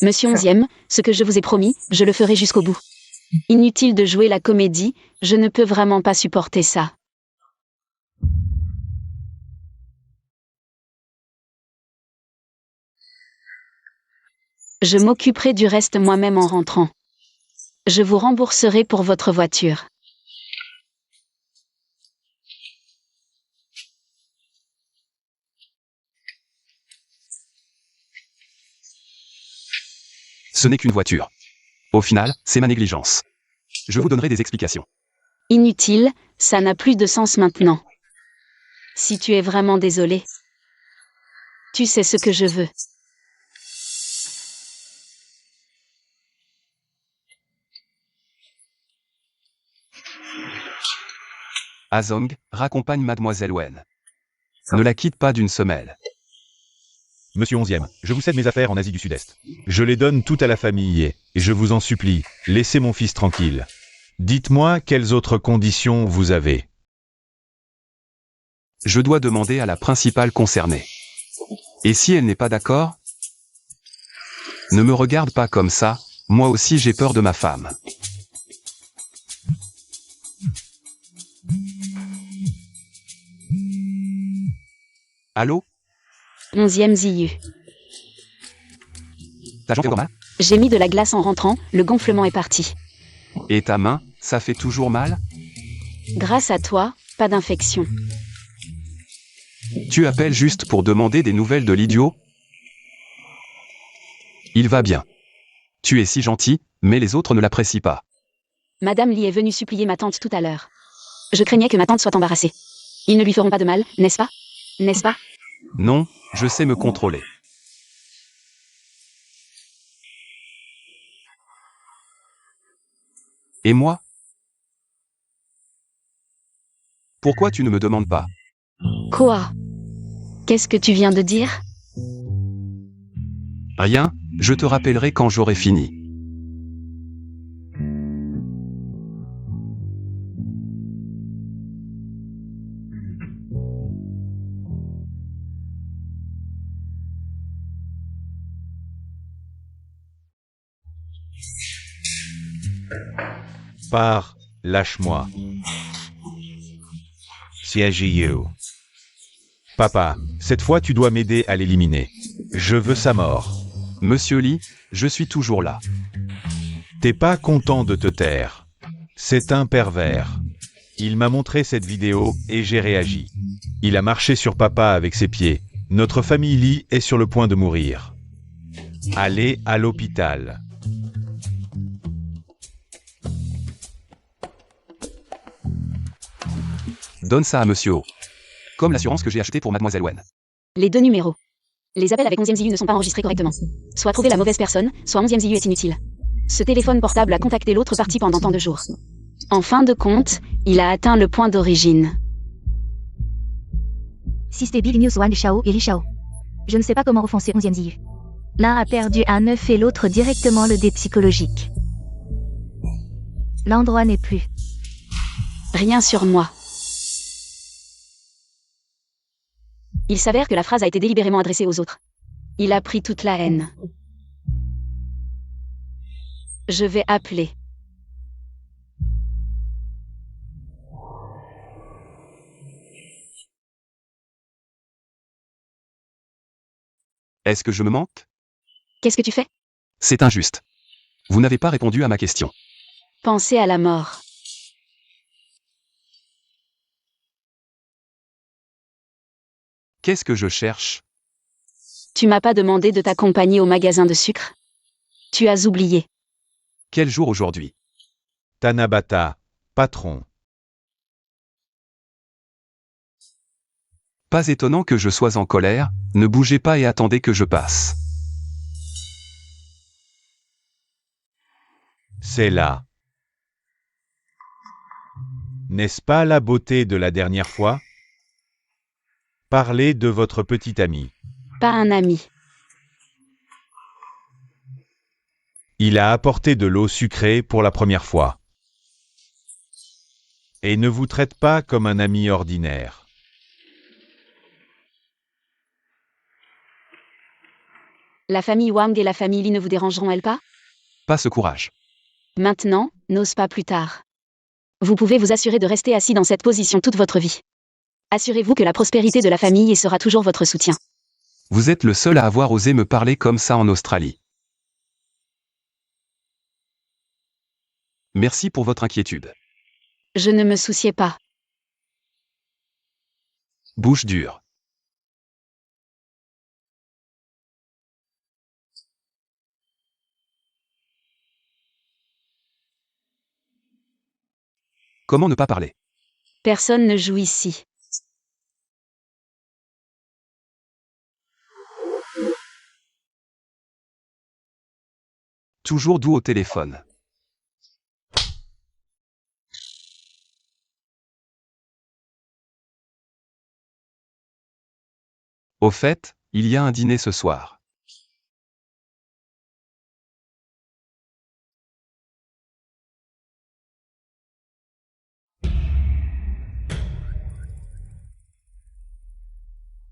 Monsieur 11e, ce que je vous ai promis, je le ferai jusqu'au bout. Inutile de jouer la comédie, je ne peux vraiment pas supporter ça. Je m'occuperai du reste moi-même en rentrant. Je vous rembourserai pour votre voiture. Ce n'est qu'une voiture. Au final, c'est ma négligence. Je vous donnerai des explications. Inutile, ça n'a plus de sens maintenant. Si tu es vraiment désolé. Tu sais ce que je veux. Azong, raccompagne mademoiselle Wen. Ne la quitte pas d'une semelle. Monsieur 11e, je vous cède mes affaires en Asie du Sud-Est. Je les donne toutes à la famille et je vous en supplie, laissez mon fils tranquille. Dites-moi quelles autres conditions vous avez. Je dois demander à la principale concernée. Et si elle n'est pas d'accord? Ne me regarde pas comme ça, moi aussi j'ai peur de ma femme. Allô? 11e Ziyu. Ta jambe fait encore mal? J'ai mis de la glace en rentrant, le gonflement est parti. Et ta main, ça fait toujours mal? Grâce à toi, pas d'infection. Tu appelles juste pour demander des nouvelles de l'idiot? Il va bien. Tu es si gentil, mais les autres ne l'apprécient pas. Madame Lee est venue supplier ma tante tout à l'heure. Je craignais que ma tante soit embarrassée. Ils ne lui feront pas de mal, n'est-ce pas? N'est-ce pas? Non, je sais me contrôler. Et moi? Pourquoi tu ne me demandes pas? Quoi? Qu'est-ce que tu viens de dire? Rien, je te rappellerai quand j'aurai fini. Pars, lâche-moi. Siagiyu. Papa, cette fois tu dois m'aider à l'éliminer. Je veux sa mort. Monsieur Lee, je suis toujours là. T'es pas content de te taire. C'est un pervers. Il m'a montré cette vidéo et j'ai réagi. Il a marché sur papa avec ses pieds. Notre famille Lee est sur le point de mourir. Allez à l'hôpital. Donne ça à Monsieur O. Comme l'assurance que j'ai achetée pour Mademoiselle Wen. Les deux numéros. Les appels avec 11e Ziyu ne sont pas enregistrés correctement. Soit trouver la mauvaise personne, soit 11e Ziyu est inutile. Ce téléphone portable a contacté l'autre partie pendant tant de jours. En fin de compte, il a atteint le point d'origine. Si c'était Big News One Shao et Li Shao. Je ne sais pas comment offenser 11e Ziyu. L'un a perdu un œuf et l'autre directement le dé psychologique. L'endroit n'est plus. Rien sur moi. Il s'avère que la phrase a été délibérément adressée aux autres. Il a pris toute la haine. Je vais appeler. Est-ce que je me mente? Qu'est-ce que tu fais? C'est injuste. Vous n'avez pas répondu à ma question. Penser à la mort. Qu'est-ce que je cherche? Tu m'as pas demandé de t'accompagner au magasin de sucre? Tu as oublié. Quel jour aujourd'hui? Tanabata, patron. Pas étonnant que je sois en colère, ne bougez pas et attendez que je passe. C'est là. N'est-ce pas la beauté de la dernière fois? Parlez de votre petit ami. Pas un ami. Il a apporté de l'eau sucrée pour la première fois. Et ne vous traite pas comme un ami ordinaire. La famille Wang et la famille Lee ne vous dérangeront-elles pas? Pas ce courage. Maintenant, n'ose pas plus tard. Vous pouvez vous assurer de rester assis dans cette position toute votre vie. Assurez-vous que la prospérité de la famille sera toujours votre soutien. Vous êtes le seul à avoir osé me parler comme ça en Australie. Merci pour votre inquiétude. Je ne me souciais pas. Bouche dure. Comment ne pas parler? Personne ne joue ici. Toujours doux au téléphone. Au fait, il y a un dîner ce soir.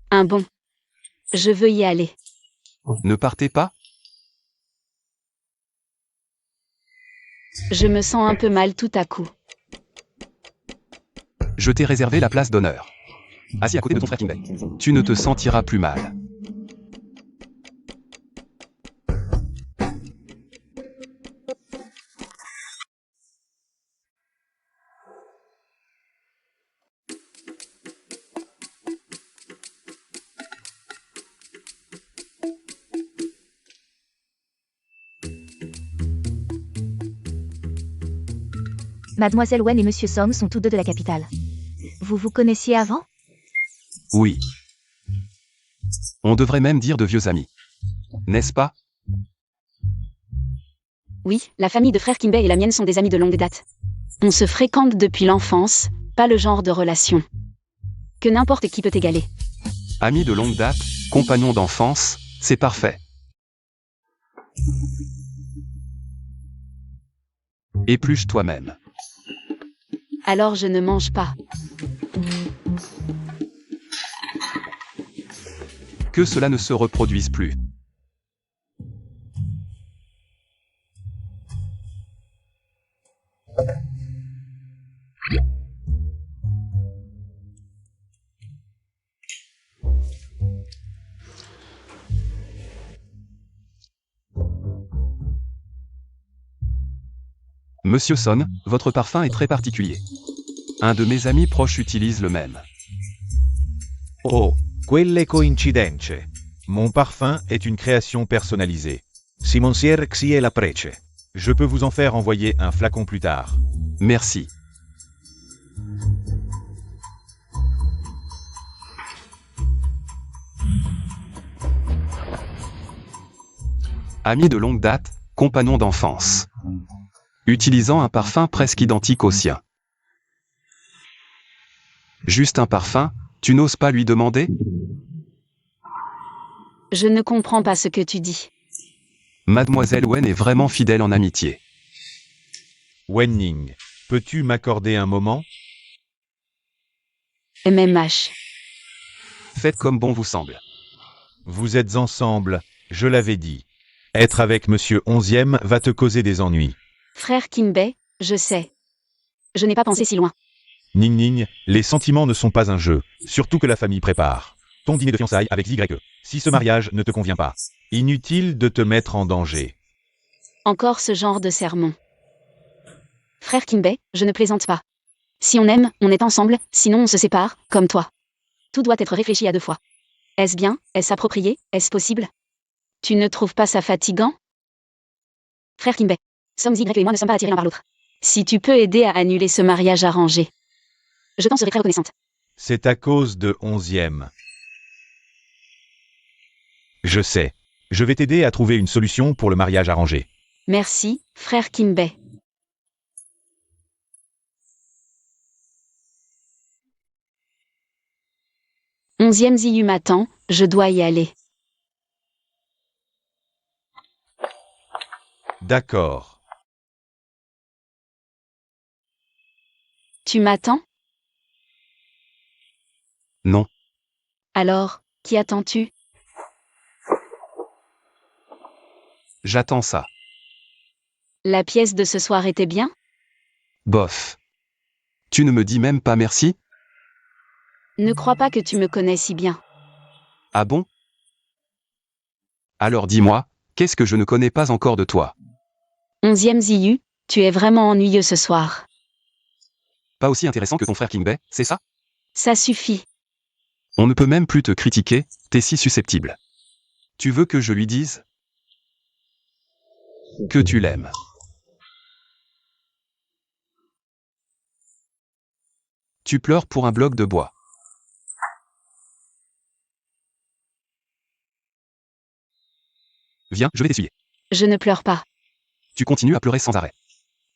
Un bon. Je veux y aller. Ne partez pas? Je me sens un peu mal tout à coup. Je t'ai réservé la place d'honneur. Assis à côté de ton frère Kinbei. Tu ne te sentiras plus mal. Mademoiselle Wen et Monsieur Song sont tous deux de la capitale. Vous vous connaissiez avant? Oui. On devrait même dire de vieux amis. N'est-ce pas? Oui, la famille de frère Kinbei et la mienne sont des amis de longue date. On se fréquente depuis l'enfance, pas le genre de relation que n'importe qui peut égaler. Amis de longue date, compagnons d'enfance, c'est parfait. Épluche toi-même. Alors je ne mange pas. Que cela ne se reproduise plus. Monsieur Son, votre parfum est très particulier. Un de mes amis proches utilise le même. Oh, quelle coincidenze. Mon parfum est une création personnalisée. Si monsieur xie la prece. Je peux vous en faire envoyer un flacon plus tard. Merci. Amis de longue date, compagnons d'enfance. Utilisant un parfum presque identique au sien. Juste un parfum, tu n'oses pas lui demander? Je ne comprends pas ce que tu dis. Mademoiselle Wen est vraiment fidèle en amitié. Wenning, peux-tu m'accorder un moment? MMH. Faites comme bon vous semble. Vous êtes ensemble, je l'avais dit. Être avec monsieur 11e va te causer des ennuis. Frère Kinbei, je sais. Je n'ai pas pensé si loin. Ning Ning, les sentiments ne sont pas un jeu, surtout que la famille prépare ton dîner de fiançailles avec YE. Si ce mariage ne te convient pas, inutile de te mettre en danger. Encore ce genre de sermon. Frère Kinbei, je ne plaisante pas. Si on aime, on est ensemble, sinon on se sépare, comme toi. Tout doit être réfléchi à deux fois. Est-ce bien? Est-ce approprié? Est-ce possible? Tu ne trouves pas ça fatigant? Frère Kinbei, Sommes Y et moi ne sommes pas attirés l'un par l'autre. Si tu peux aider à annuler ce mariage arrangé, je t'en serai très reconnaissante. C'est à cause de 11e. Je sais. Je vais t'aider à trouver une solution pour le mariage arrangé. Merci, frère Kinbei. Onzième Ziyu m'attend, je dois y aller. D'accord. Tu m'attends? Non. Alors, qui attends-tu? J'attends ça. La pièce de ce soir était bien? Bof. Tu ne me dis même pas merci? Ne crois pas que tu me connais si bien. Ah bon? Alors dis-moi, qu'est-ce que je ne connais pas encore de toi? Onzième Ziyu, tu es vraiment ennuyeux ce soir. Pas aussi intéressant que ton frère Kinbei, c'est ça? Ça suffit. On ne peut même plus te critiquer, t'es si susceptible. Tu veux que je lui dise? Que tu l'aimes. Tu pleures pour un bloc de bois. Viens, je vais t'essuyer. Je ne pleure pas. Tu continues à pleurer sans arrêt.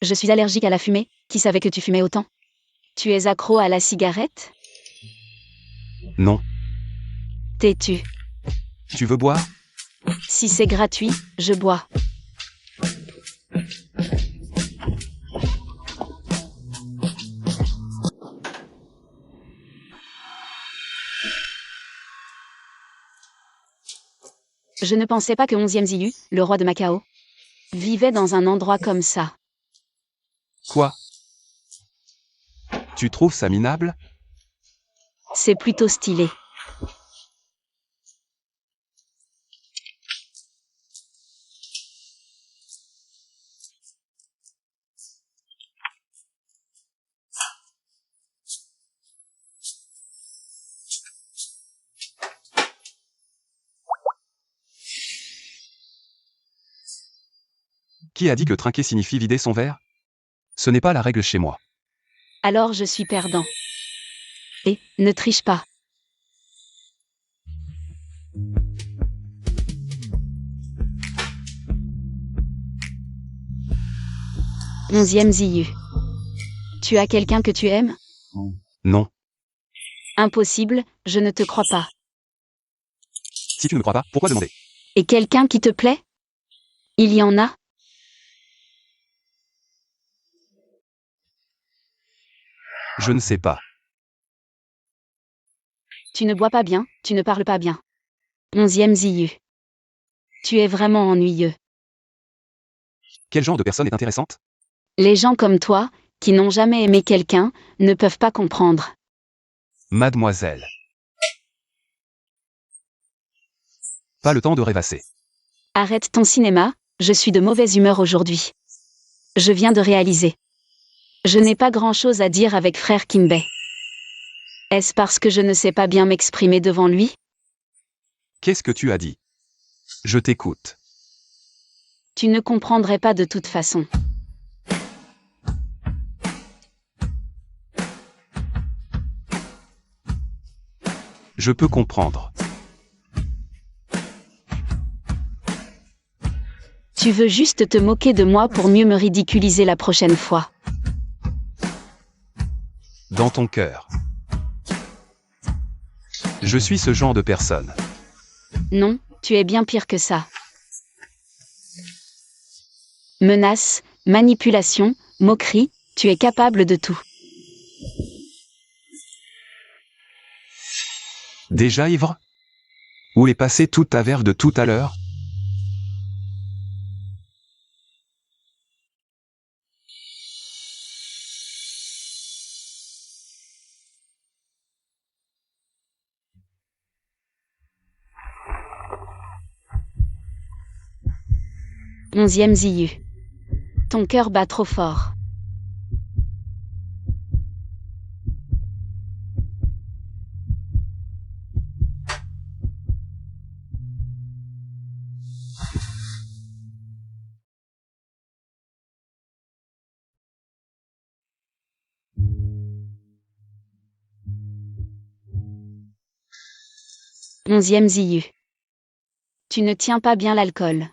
Je suis allergique à la fumée, qui savait que tu fumais autant? Tu es accro à la cigarette? Non. T'es-tu? Tu veux boire? Si c'est gratuit, je bois. Je ne pensais pas que 11e Ziyu, le roi de Macao, vivait dans un endroit comme ça. Quoi? Tu trouves ça minable? C'est plutôt stylé. Qui a dit que trinquer signifie vider son verre? Ce n'est pas la règle chez moi. Alors je suis perdant. Et, ne triche pas. Onzième Ziyu. Tu as quelqu'un que tu aimes? Non. Impossible, je ne te crois pas. Si tu ne me crois pas, pourquoi demander? Et quelqu'un qui te plaît? Il y en a? Je ne sais pas. Tu ne bois pas bien, tu ne parles pas bien. Onzième Ziyu. Tu es vraiment ennuyeux. Quel genre de personne est intéressante? Les gens comme toi, qui n'ont jamais aimé quelqu'un, ne peuvent pas comprendre. Mademoiselle. Pas le temps de rêvasser. Arrête ton cinéma, je suis de mauvaise humeur aujourd'hui. Je viens de réaliser. Je n'ai pas grand-chose à dire avec frère Kinbei. Est-ce parce que je ne sais pas bien m'exprimer devant lui? Qu'est-ce que tu as dit? Je t'écoute. Tu ne comprendrais pas de toute façon. Je peux comprendre. Tu veux juste te moquer de moi pour mieux me ridiculiser la prochaine fois. Dans ton cœur. Je suis ce genre de personne. Non, tu es bien pire que ça. Menace, manipulation, moquerie, tu es capable de tout. Déjà ivre? Où est passée toute ta verve de tout à l'heure? Onzième Ziyu. Ton cœur bat trop fort. Onzième Ziyu. Tu ne tiens pas bien l'alcool.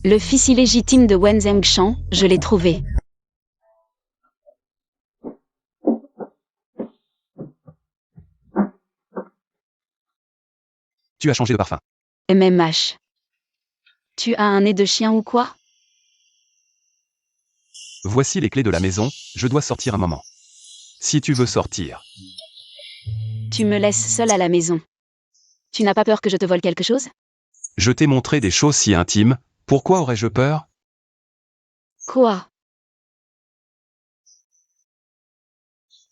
Le fils illégitime de Wen Zhengshan, je l'ai trouvé. Tu as changé de parfum. MMH. Tu as un nez de chien ou quoi? Voici les clés de la maison, je dois sortir un moment. Si tu veux sortir. Tu me laisses seule à la maison. Tu n'as pas peur que je te vole quelque chose? Je t'ai montré des choses si intimes, pourquoi aurais-je peur? Quoi?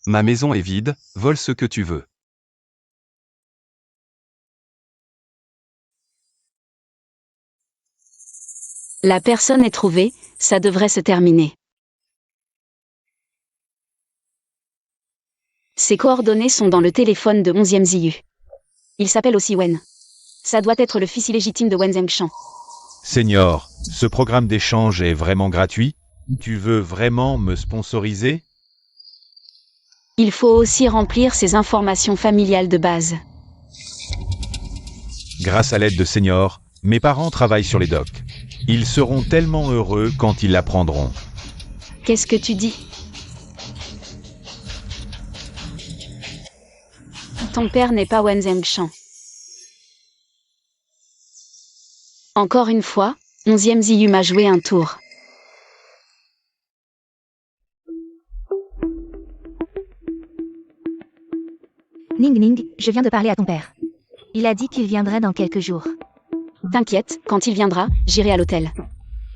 Ma maison est vide, vole ce que tu veux. La personne est trouvée, ça devrait se terminer. Ses coordonnées sont dans le téléphone de 11e Ziyu. Il s'appelle aussi Wen. Ça doit être le fils illégitime de Wen Zhengshan. Senior, ce programme d'échange est vraiment gratuit? Tu veux vraiment me sponsoriser? Il faut aussi remplir ces informations familiales de base. Grâce à l'aide de Senior, mes parents travaillent sur les docs. Ils seront tellement heureux quand ils l'apprendront. Qu'est-ce que tu dis? Ton père n'est pas Wen Zhengshan. Encore une fois, 11e Ziyu m'a joué un tour. Ning Ning, je viens de parler à ton père. Il a dit qu'il viendrait dans quelques jours. T'inquiète, quand il viendra, j'irai à l'hôtel.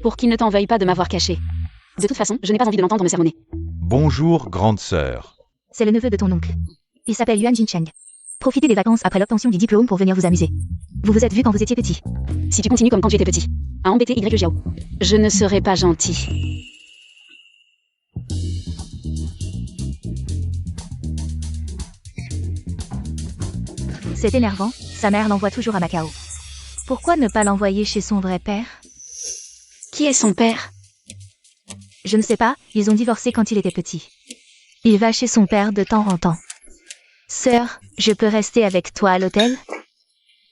Pour qu'il ne t'en veuille pas de m'avoir caché. De toute façon, je n'ai pas envie de l'entendre me sermonner. Bonjour, grande sœur. C'est le neveu de ton oncle. Il s'appelle Yuan Jincheng. Profitez des vacances après l'obtention du diplôme pour venir vous amuser. Vous vous êtes vu quand vous étiez petit. Si tu continues comme quand tu étais petit. À embêter Y Jiao. Je ne serai pas gentil. C'est énervant, sa mère l'envoie toujours à Macao. Pourquoi ne pas l'envoyer chez son vrai père? Qui est son père? Je ne sais pas, ils ont divorcé quand il était petit. Il va chez son père de temps en temps. Sœur, je peux rester avec toi à l'hôtel?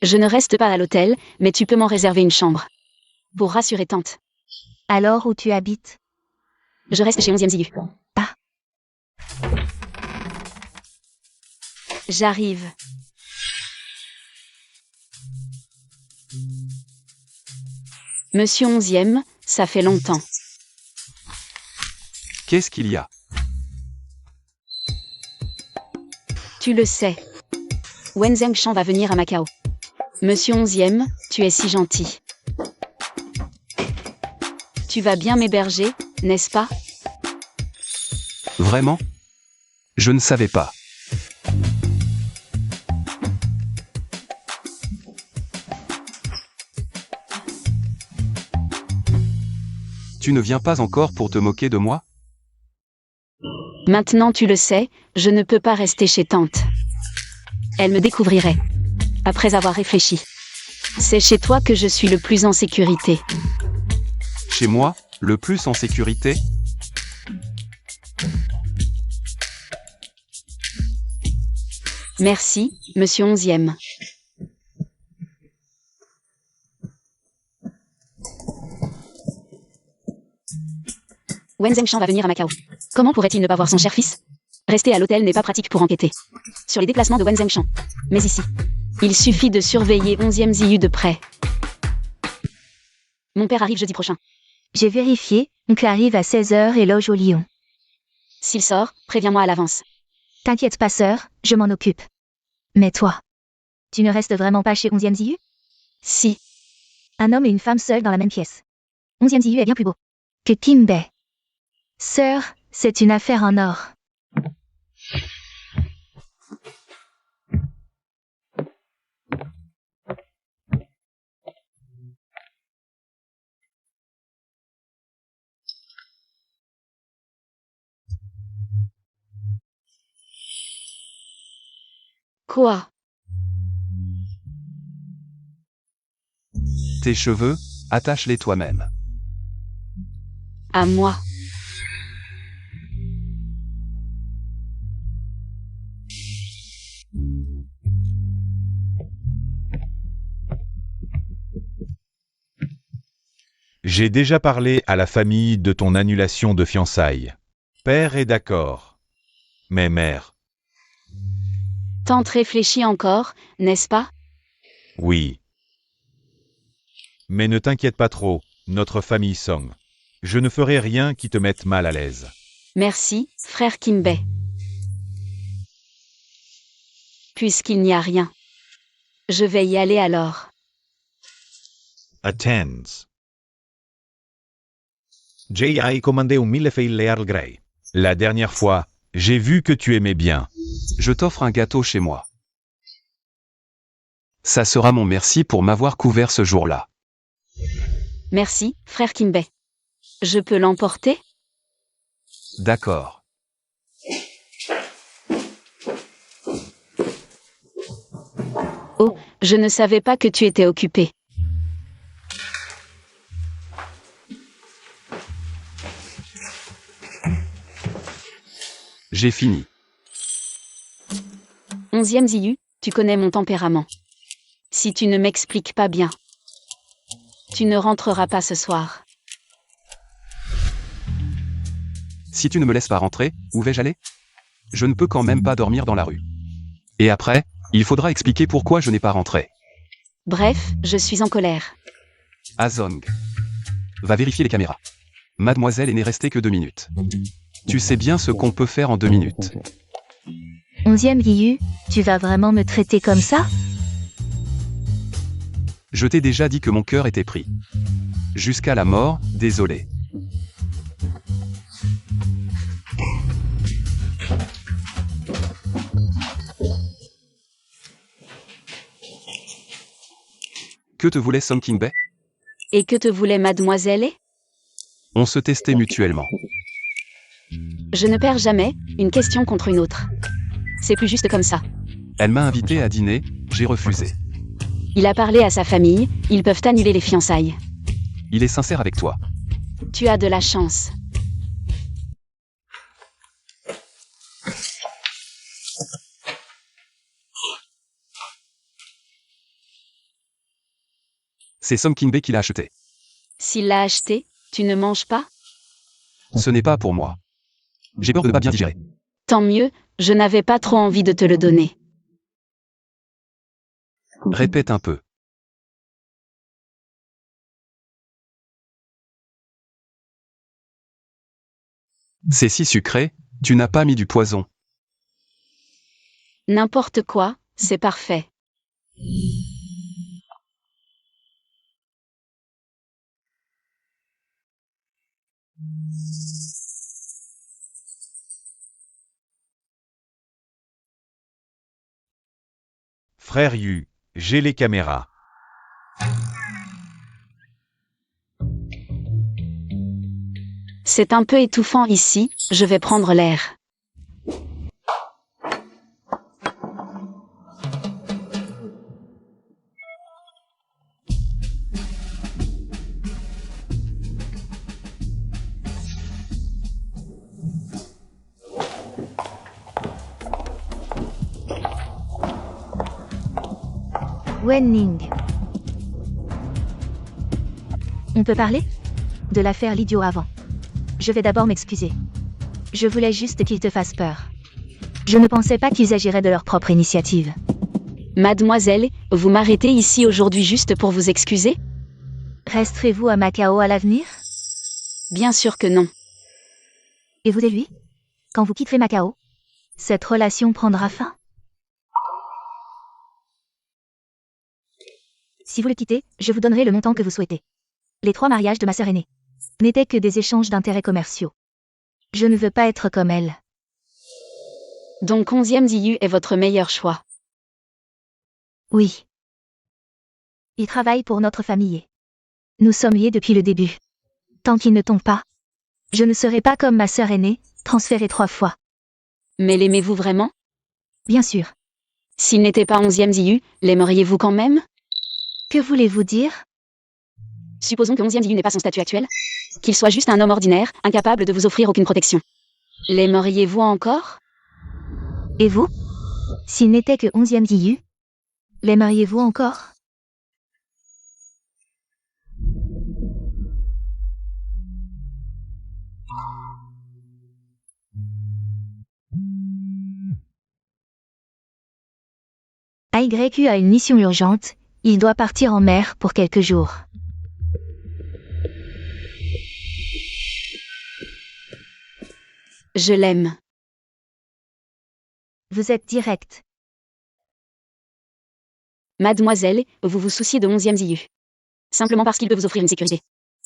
Je ne reste pas à l'hôtel, mais tu peux m'en réserver une chambre. Pour rassurer tante. Alors où tu habites? Je reste chez 11e Ziyu. Ah. J'arrive. Monsieur 11e, ça fait longtemps. Qu'est-ce qu'il y a? Tu le sais. Wen Zhengshan va venir à Macao. Monsieur 11e, tu es si gentil. Tu vas bien m'héberger, n'est-ce pas? Vraiment? Je ne savais pas. Tu ne viens pas encore pour te moquer de moi? Maintenant tu le sais, je ne peux pas rester chez tante. Elle me découvrirait. Après avoir réfléchi. C'est chez toi que je suis le plus en sécurité. Chez moi, le plus en sécurité? Merci, monsieur 11e. Wen Zhengshan va venir à Macao. Comment pourrait-il ne pas voir son cher fils? Rester à l'hôtel n'est pas pratique pour enquêter sur les déplacements de Wen Zhengshan. Mais ici, il suffit de surveiller 11e Ziyu de près. Mon père arrive jeudi prochain. J'ai vérifié, oncle arrive à 16h et loge au Lion. S'il sort, préviens-moi à l'avance. T'inquiète pas sœur, je m'en occupe. Mais toi, tu ne restes vraiment pas chez 11e Ziyu? Si. Un homme et une femme seuls dans la même pièce. 11e Ziyu est bien plus beau que Kim Bei. Sœur, c'est une affaire en or. Quoi? Tes cheveux, attache-les toi-même. À moi. J'ai déjà parlé à la famille de ton annulation de fiançailles. Père est d'accord. Mais mère, Tante réfléchit encore, n'est-ce pas? oui. Mais ne t'inquiète pas trop, notre famille Song. Je ne ferai rien qui te mette mal à l'aise. Merci, frère Kim Bei. Puisqu'il n'y a rien. Je vais y aller alors. Attends. J.I. commandé un millefeuille Earl Grey. La dernière fois, j'ai vu que tu aimais bien. Je t'offre un gâteau chez moi. Ça sera mon merci pour m'avoir couvert ce jour-là. Merci, frère Kim Bei. Je peux l'emporter? D'accord. Oh, je ne savais pas que tu étais occupé. J'ai fini. 11e Ziyu, tu connais mon tempérament. Si tu ne m'expliques pas bien, tu ne rentreras pas ce soir. Si tu ne me laisses pas rentrer, où vais-je aller? Je ne peux quand même pas dormir dans la rue. Et après, il faudra expliquer pourquoi je n'ai pas rentré. Bref, je suis en colère. Azong. Va vérifier les caméras. Mademoiselle n'est restée que 2 minutes. Tu sais bien ce qu'on peut faire en 2 minutes. 11e Ziyu, tu vas vraiment me traiter comme ça? Je t'ai déjà dit que mon cœur était pris. Jusqu'à la mort, désolé. Que te voulait Song King Bae? Et que te voulait mademoiselle? On se testait mutuellement. Je ne perds jamais une question contre une autre. C'est plus juste comme ça. Elle m'a invité à dîner, j'ai refusé. Il a parlé à sa famille, ils peuvent annuler les fiançailles. Il est sincère avec toi. Tu as de la chance. C'est Song King Bae qui l'a acheté. S'il l'a acheté, tu ne manges pas? Ce n'est pas pour moi. J'ai peur de ne pas bien digérer. Tant mieux, je n'avais pas trop envie de te le donner. Répète un peu. C'est si sucré, tu n'as pas mis du poison. N'importe quoi, c'est parfait. Frère Yu, j'ai les caméras. C'est un peu étouffant ici, je vais prendre l'air. Wen Ning. On peut parler? De l'affaire l'idiot avant. Je vais d'abord m'excuser. Je voulais juste qu'ils te fassent peur. Je ne pensais pas qu'ils agiraient de leur propre initiative. Mademoiselle, vous m'arrêtez ici aujourd'hui juste pour vous excuser? Resterez-vous à Macao à l'avenir? Bien sûr que non. Et vous et lui? Quand vous quitterez Macao, cette relation prendra fin? Si vous le quittez, je vous donnerai le montant que vous souhaitez. Les 3 mariages de ma sœur aînée n'étaient que des échanges d'intérêts commerciaux. Je ne veux pas être comme elle. Donc 11e Ziyu est votre meilleur choix. Oui. Il travaille pour notre famille. Nous sommes liés depuis le début. Tant qu'il ne tombe pas, je ne serai pas comme ma sœur aînée, transférée 3 fois. Mais l'aimez-vous vraiment? Bien sûr. S'il n'était pas 11e Ziyu, l'aimeriez-vous quand même? Que voulez-vous dire? Supposons que 11e Ziyu n'est pas son statut actuel. Qu'il soit juste un homme ordinaire, incapable de vous offrir aucune protection. L'aimeriez-vous encore? Et vous? S'il n'était que 11e Ziyu, l'aimeriez-vous encore? AYQ a une mission urgente, il doit partir en mer pour quelques jours. Je l'aime. Vous êtes direct. Mademoiselle, vous vous souciez de 11e Ziyu. Simplement parce qu'il peut vous offrir une sécurité.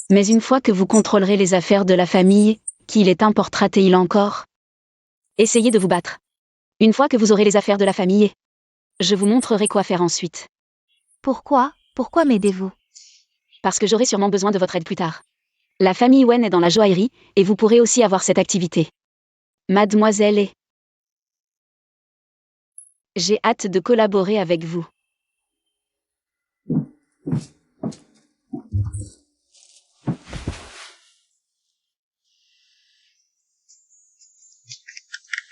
Mais une fois que vous contrôlerez les affaires de la famille, qui les importera-t-il encore? Essayez de vous battre. Une fois que vous aurez les affaires de la famille, je vous montrerai quoi faire ensuite. Pourquoi? Pourquoi m'aidez-vous? Parce que j'aurai sûrement besoin de votre aide plus tard. La famille Wen est dans la joaillerie, et vous pourrez aussi avoir cette activité. Mademoiselle, j'ai hâte de collaborer avec vous.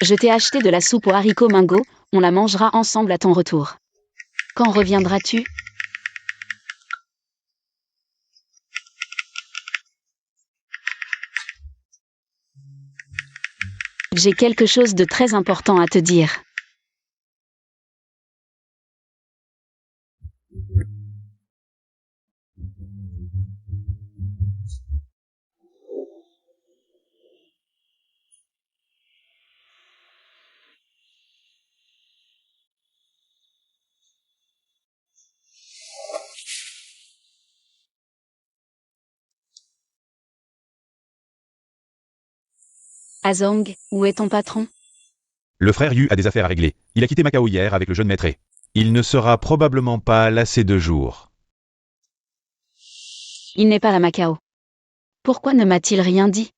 Je t'ai acheté de la soupe aux haricots Mingo, on la mangera ensemble à ton retour. Quand reviendras-tu? J'ai quelque chose de très important à te dire. Azong, où est ton patron? Le frère Yu a des affaires à régler. Il a quitté Macao hier avec le jeune maître. Il ne sera probablement pas là ces 2 jours. Il n'est pas à Macao. Pourquoi ne m'a-t-il rien dit?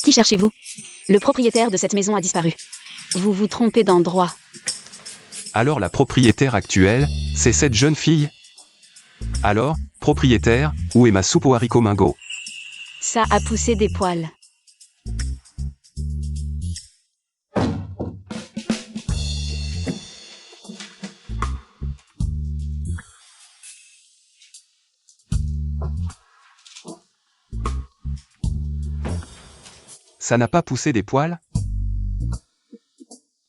Qui cherchez-vous? Le propriétaire de cette maison a disparu. Vous vous trompez d'endroit. Alors la propriétaire actuelle, c'est cette jeune fille? Alors, propriétaire, où est ma soupe aux haricots Mingo? Ça a poussé des poils. Ça n'a pas poussé des poils?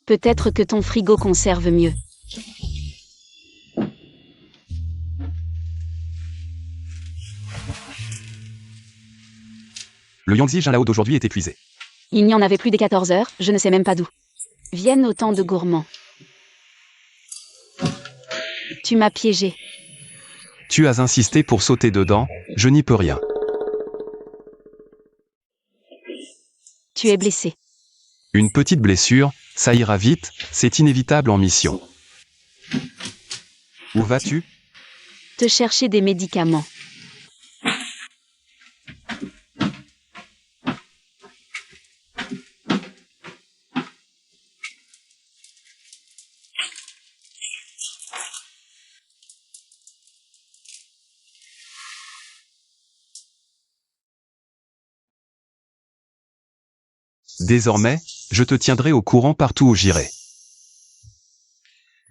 Peut-être que ton frigo conserve mieux. Le Yangtze Jinlao d'aujourd'hui est épuisé. Il n'y en avait plus dès 14 heures, je ne sais même pas d'où. Viennent autant de gourmands. Tu m'as piégé. Tu as insisté pour sauter dedans, je n'y peux rien. Tu es blessé. Une petite blessure, ça ira vite, c'est inévitable en mission. Où vas-tu? Te chercher des médicaments. Désormais, je te tiendrai au courant partout où j'irai.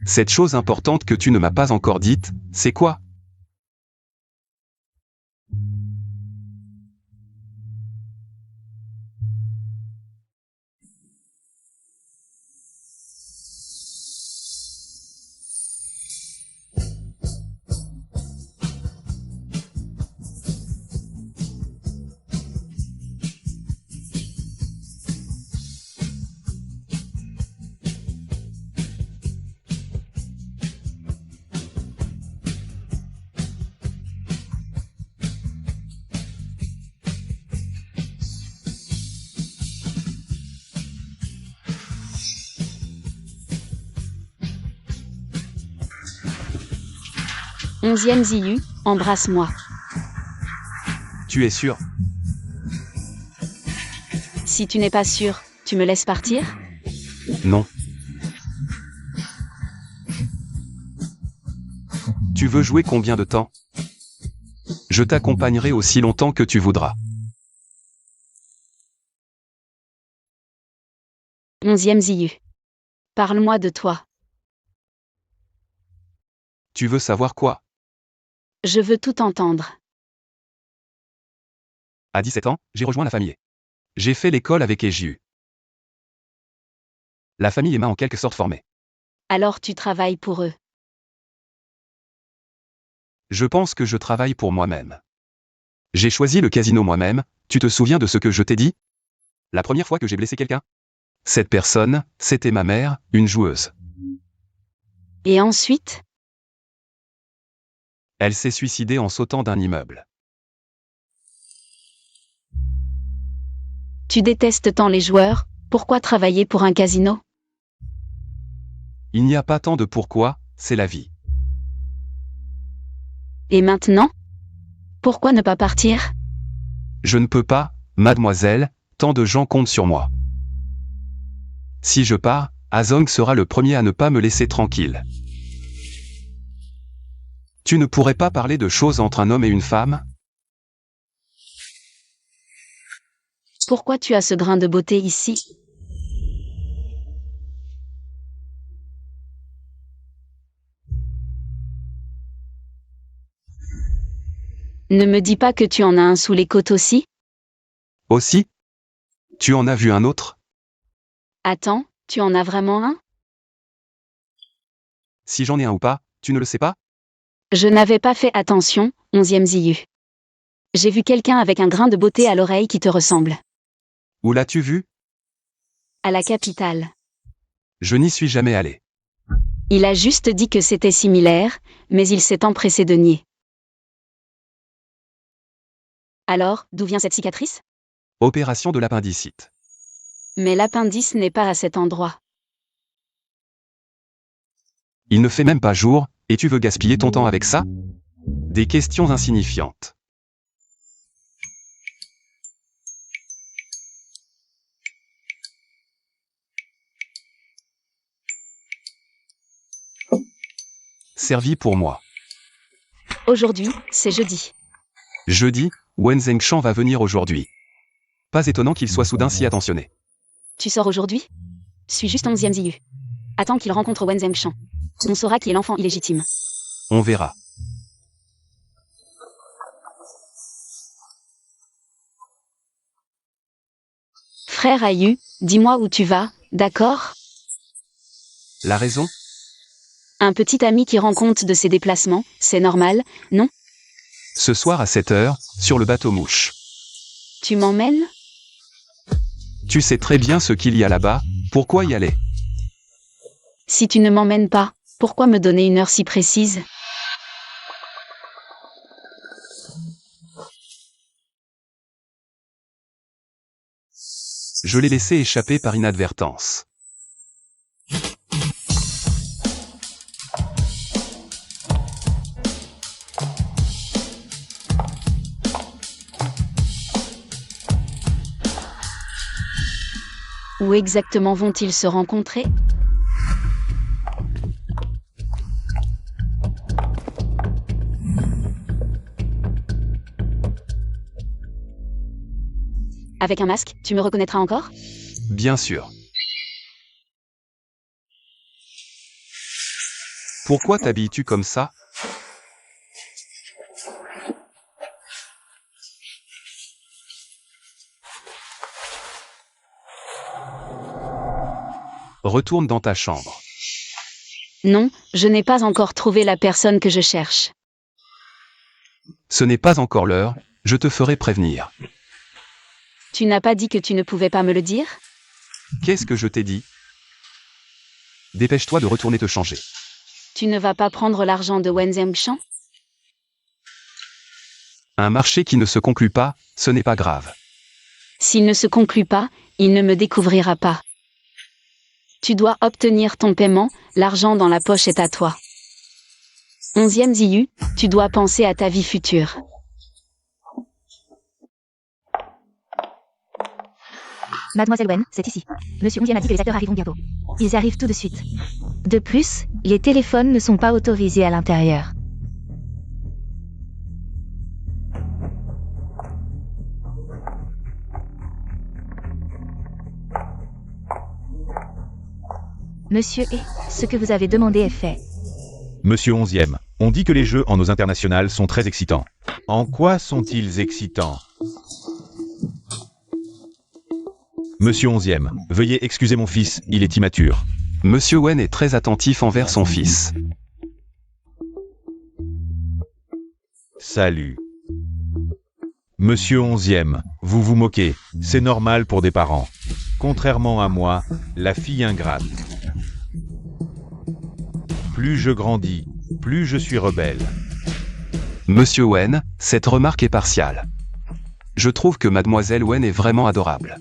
Cette chose importante que tu ne m'as pas encore dite, c'est quoi? Onzième Ziyu, embrasse-moi. Tu es sûr? Si tu n'es pas sûr, tu me laisses partir? Non. Tu veux jouer combien de temps? Je t'accompagnerai aussi longtemps que tu voudras. Onzième Ziyu. Parle-moi de toi. Tu veux savoir quoi? Je veux tout entendre. À 17 ans, j'ai rejoint la famille. J'ai fait l'école avec Ejiu. La famille m'a en quelque sorte formé. Alors tu travailles pour eux. Je pense que je travaille pour moi-même. J'ai choisi le casino moi-même, tu te souviens de ce que je t'ai dit? La première fois que j'ai blessé quelqu'un? Cette personne, c'était ma mère, une joueuse. Et ensuite? Elle s'est suicidée en sautant d'un immeuble. Tu détestes tant les joueurs, pourquoi travailler pour un casino? Il n'y a pas tant de pourquoi, c'est la vie. Et maintenant? Pourquoi ne pas partir? Je ne peux pas, mademoiselle, tant de gens comptent sur moi. Si je pars, Azong sera le premier à ne pas me laisser tranquille. Tu ne pourrais pas parler de choses entre un homme et une femme? Pourquoi tu as ce grain de beauté ici? Ne me dis pas que tu en as un sous les côtes aussi? Aussi? Tu en as vu un autre? Attends, tu en as vraiment un? Si j'en ai un ou pas, tu ne le sais pas? Je n'avais pas fait attention, 11e Ziyu. J'ai vu quelqu'un avec un grain de beauté à l'oreille qui te ressemble. Où l'as-tu vu? À la capitale. Je n'y suis jamais allé. Il a juste dit que c'était similaire, mais il s'est empressé de nier. Alors, d'où vient cette cicatrice? Opération de l'appendicite. Mais l'appendice n'est pas à cet endroit. Il ne fait même pas jour, et tu veux gaspiller ton temps avec ça? Des questions insignifiantes. Servi pour moi. Aujourd'hui, c'est jeudi. Jeudi, Wen Zhengshan va venir aujourd'hui. Pas étonnant qu'il soit soudain si attentionné. Tu sors aujourd'hui? Suis juste 11e Ziyu. Attends qu'il rencontre Wen Zhengshan. On saura qui est l'enfant illégitime. On verra. Frère Ayu, dis-moi où tu vas, d'accord? La raison? Un petit ami qui rend compte de ses déplacements, c'est normal, non? Ce soir à 7 heures, sur le bateau mouche. Tu m'emmènes? Tu sais très bien ce qu'il y a là-bas, pourquoi y aller? Si tu ne m'emmènes pas, pourquoi me donner une heure si précise? Je l'ai laissé échapper par inadvertance. Où exactement vont-ils se rencontrer? Avec un masque, tu me reconnaîtras encore? Bien sûr. Pourquoi t'habilles-tu comme ça? Retourne dans ta chambre. Non, je n'ai pas encore trouvé la personne que je cherche. Ce n'est pas encore l'heure, je te ferai prévenir. Tu n'as pas dit que tu ne pouvais pas me le dire? Qu'est-ce que je t'ai dit? Dépêche-toi de retourner te changer. Tu ne vas pas prendre l'argent de Wen Zhengshan? Un marché qui ne se conclut pas, ce n'est pas grave. S'il ne se conclut pas, il ne me découvrira pas. Tu dois obtenir ton paiement, l'argent dans la poche est à toi. 11e Ziyu, tu dois penser à ta vie future. Mademoiselle Wen, c'est ici. Monsieur Onzième a dit que les acteurs arriveront bientôt. Ils arrivent tout de suite. De plus, les téléphones ne sont pas autorisés à l'intérieur. Monsieur ce que vous avez demandé est fait. Monsieur 11e, on dit que les jeux en eaux internationales sont très excitants. En quoi sont-ils excitants? Monsieur 11e, veuillez excuser mon fils, il est immature. Monsieur Wen est très attentif envers son fils. Salut. Monsieur 11e, vous vous moquez, c'est normal pour des parents. Contrairement à moi, la fille ingrate. Plus je grandis, plus je suis rebelle. Monsieur Wen, cette remarque est partiale. Je trouve que Mademoiselle Wen est vraiment adorable.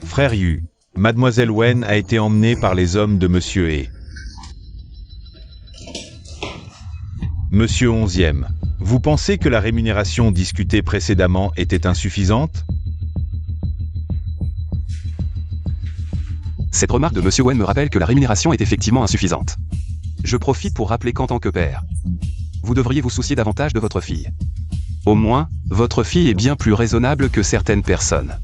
Frère Yu, Mademoiselle Wen a été emmenée par les hommes de Monsieur E. Monsieur 11e, vous pensez que la rémunération discutée précédemment était insuffisante? Cette remarque de Monsieur Wen me rappelle que la rémunération est effectivement insuffisante. Je profite pour rappeler qu'en tant que père, vous devriez vous soucier davantage de votre fille. Au moins, votre fille est bien plus raisonnable que certaines personnes.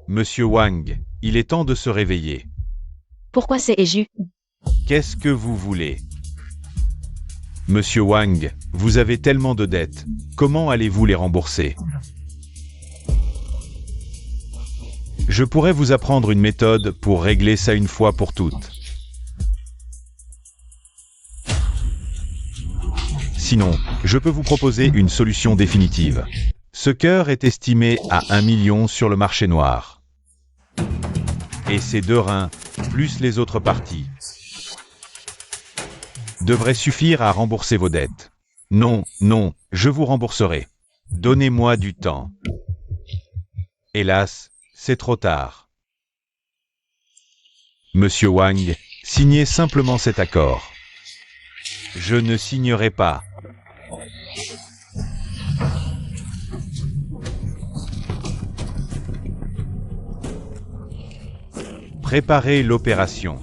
Monsieur Wang, il est temps de se réveiller. Pourquoi c'est Eju? Qu'est-ce que vous voulez? Monsieur Wang, vous avez tellement de dettes, comment allez-vous les rembourser? Je pourrais vous apprendre une méthode pour régler ça une fois pour toutes. Sinon, je peux vous proposer une solution définitive. Ce cœur est estimé à 1 million sur le marché noir. Et ces 2 reins, plus les autres parties, devraient suffire à rembourser vos dettes. Non, non, je vous rembourserai. Donnez-moi du temps. Hélas, c'est trop tard. Monsieur Wang, signez simplement cet accord. Je ne signerai pas. Préparez l'opération.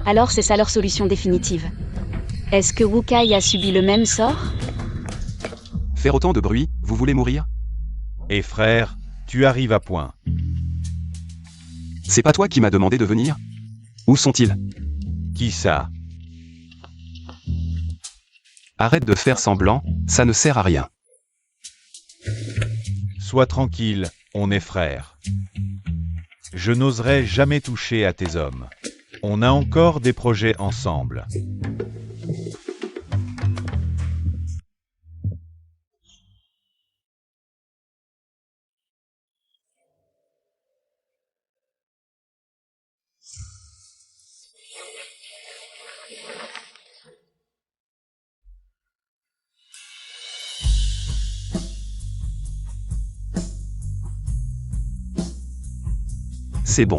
Alors c'est ça leur solution définitive. Est-ce que Wu Kai a subi le même sort? Faire autant de bruit, vous voulez mourir? Et frère, tu arrives à point. C'est pas toi qui m'as demandé de venir? Où sont-ils? Qui ça? Arrête de faire semblant, ça ne sert à rien. Sois tranquille, on est frères. Je n'oserais jamais toucher à tes hommes. On a encore des projets ensemble. C'est bon.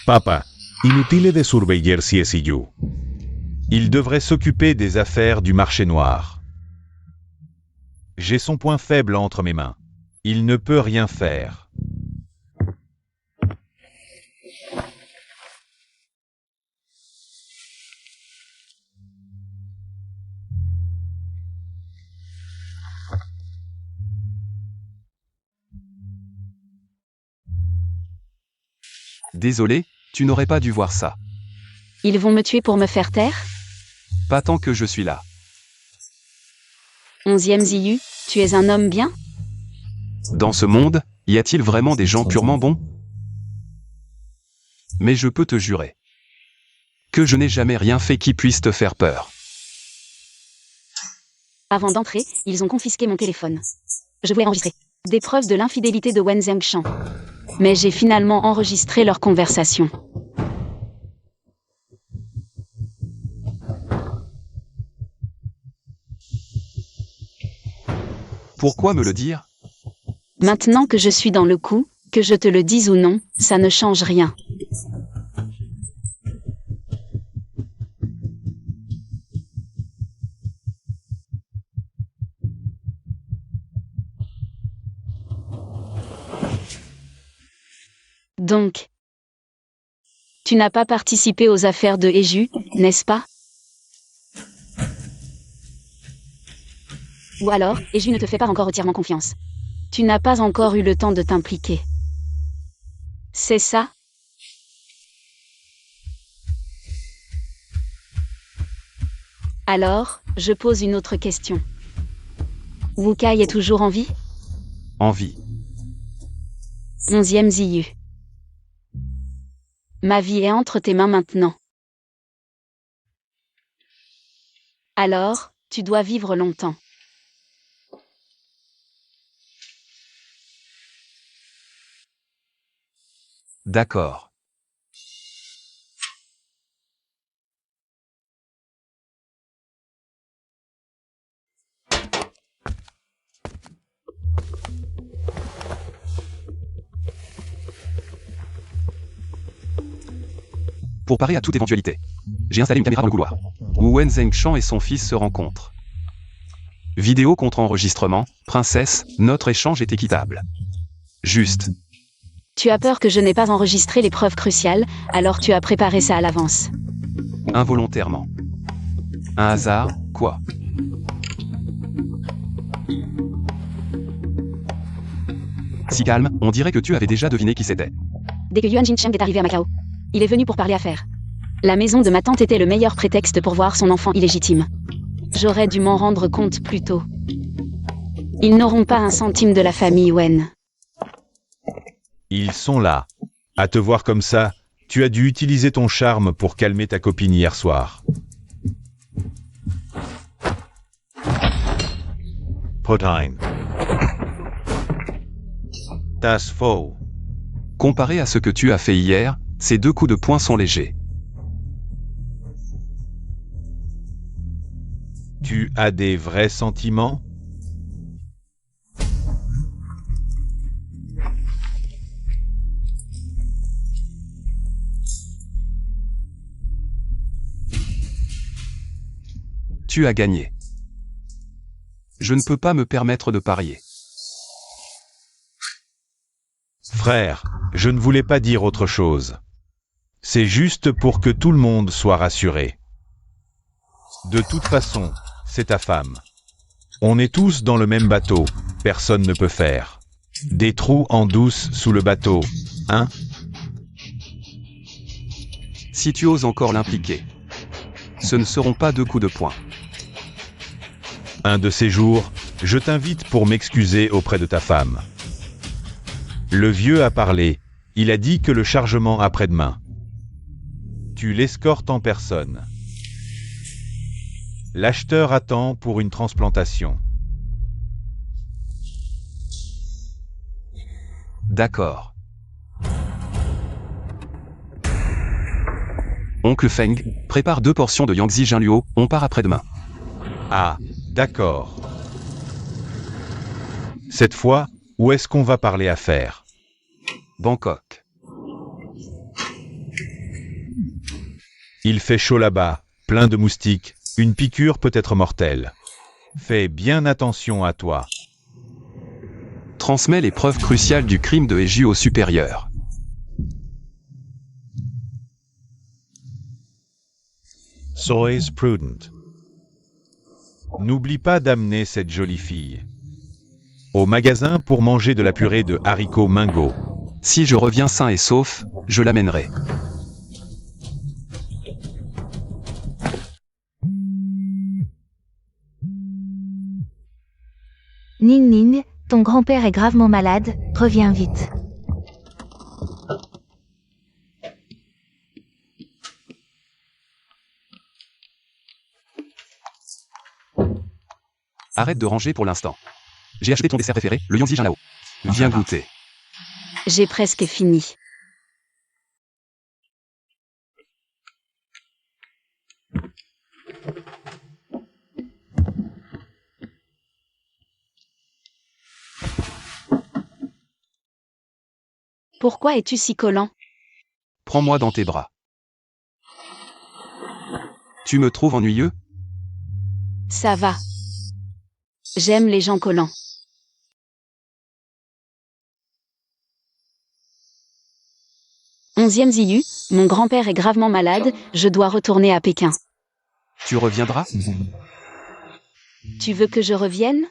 Papa, inutile de surveiller Ciesillu. Il devrait s'occuper des affaires du marché noir. J'ai son point faible entre mes mains. Il ne peut rien faire. Désolé, tu n'aurais pas dû voir ça. Ils vont me tuer pour me faire taire? Pas tant que je suis là. 11e Ziyu, tu es un homme bien? Dans ce monde, y a-t-il vraiment des gens purement bons? Mais je peux te jurer que je n'ai jamais rien fait qui puisse te faire peur. Avant d'entrer, ils ont confisqué mon téléphone. Je voulais enregistrer des preuves de l'infidélité de Wen Zhengshan. Mais j'ai finalement enregistré leur conversation. Pourquoi me le dire? Maintenant que je suis dans le coup, que je te le dise ou non, ça ne change rien. Donc, tu n'as pas participé aux affaires de Eju, n'est-ce pas? Ou alors, Eju ne te fait pas encore entièrement confiance. Tu n'as pas encore eu le temps de t'impliquer. C'est ça? Alors, je pose une autre question. Wu Kai est toujours en vie? En vie. 11e Ziyu. Ma vie est entre tes mains maintenant. Alors, tu dois vivre longtemps. D'accord. Pour parer à toute éventualité, j'ai installé une caméra dans le couloir, où Wen Zhengchang et son fils se rencontrent. Vidéo contre enregistrement, princesse, notre échange est équitable. Juste. Tu as peur que je n'ai pas enregistré les preuves cruciales, alors tu as préparé ça à l'avance. Involontairement. Un hasard, quoi? Si calme, on dirait que tu avais déjà deviné qui c'était. Dès que Yuan Jincheng est arrivé à Macao, il est venu pour parler affaires. La maison de ma tante était le meilleur prétexte pour voir son enfant illégitime. J'aurais dû m'en rendre compte plus tôt. Ils n'auront pas un centime de la famille Wen. Ils sont là. À te voir comme ça, tu as dû utiliser ton charme pour calmer ta copine hier soir. Protein. Das faux. Comparé à ce que tu as fait hier, ces 2 coups de poing sont légers. Tu as des vrais sentiments? Tu as gagné. Je ne peux pas me permettre de parier. Frère, je ne voulais pas dire autre chose. C'est juste pour que tout le monde soit rassuré. De toute façon, c'est ta femme. On est tous dans le même bateau, personne ne peut faire. Des trous en douce sous le bateau, hein? Si tu oses encore l'impliquer, ce ne seront pas 2 coups de poing. Un de ces jours, je t'invite pour m'excuser auprès de ta femme. Le vieux a parlé, il a dit que le chargement après-demain. Tu l'escortes en personne. L'acheteur attend pour une transplantation. D'accord. Oncle Feng, prépare 2 portions de Yangtze Jinluo, on part après-demain. Ah, d'accord. Cette fois, où est-ce qu'on va parler affaires? Bangkok. Il fait chaud là-bas, plein de moustiques, une piqûre peut être mortelle. Fais bien attention à toi. Transmets les preuves cruciales du crime de Heju au supérieur. Sois prudent. N'oublie pas d'amener cette jolie fille au magasin pour manger de la purée de haricots Mingo. Si je reviens sain et sauf, je l'amènerai. Ning Ning, ton grand-père est gravement malade, reviens vite. Arrête de ranger pour l'instant. J'ai acheté ton dessert préféré, le Yangtze Jinlao. Viens goûter. J'ai presque fini. Pourquoi es-tu si collant? Prends-moi dans tes bras. Tu me trouves ennuyeux? Ça va. J'aime les gens collants. Onzième Ziyu, mon grand-père est gravement malade, je dois retourner à Pékin. Tu reviendras? Tu veux que je revienne?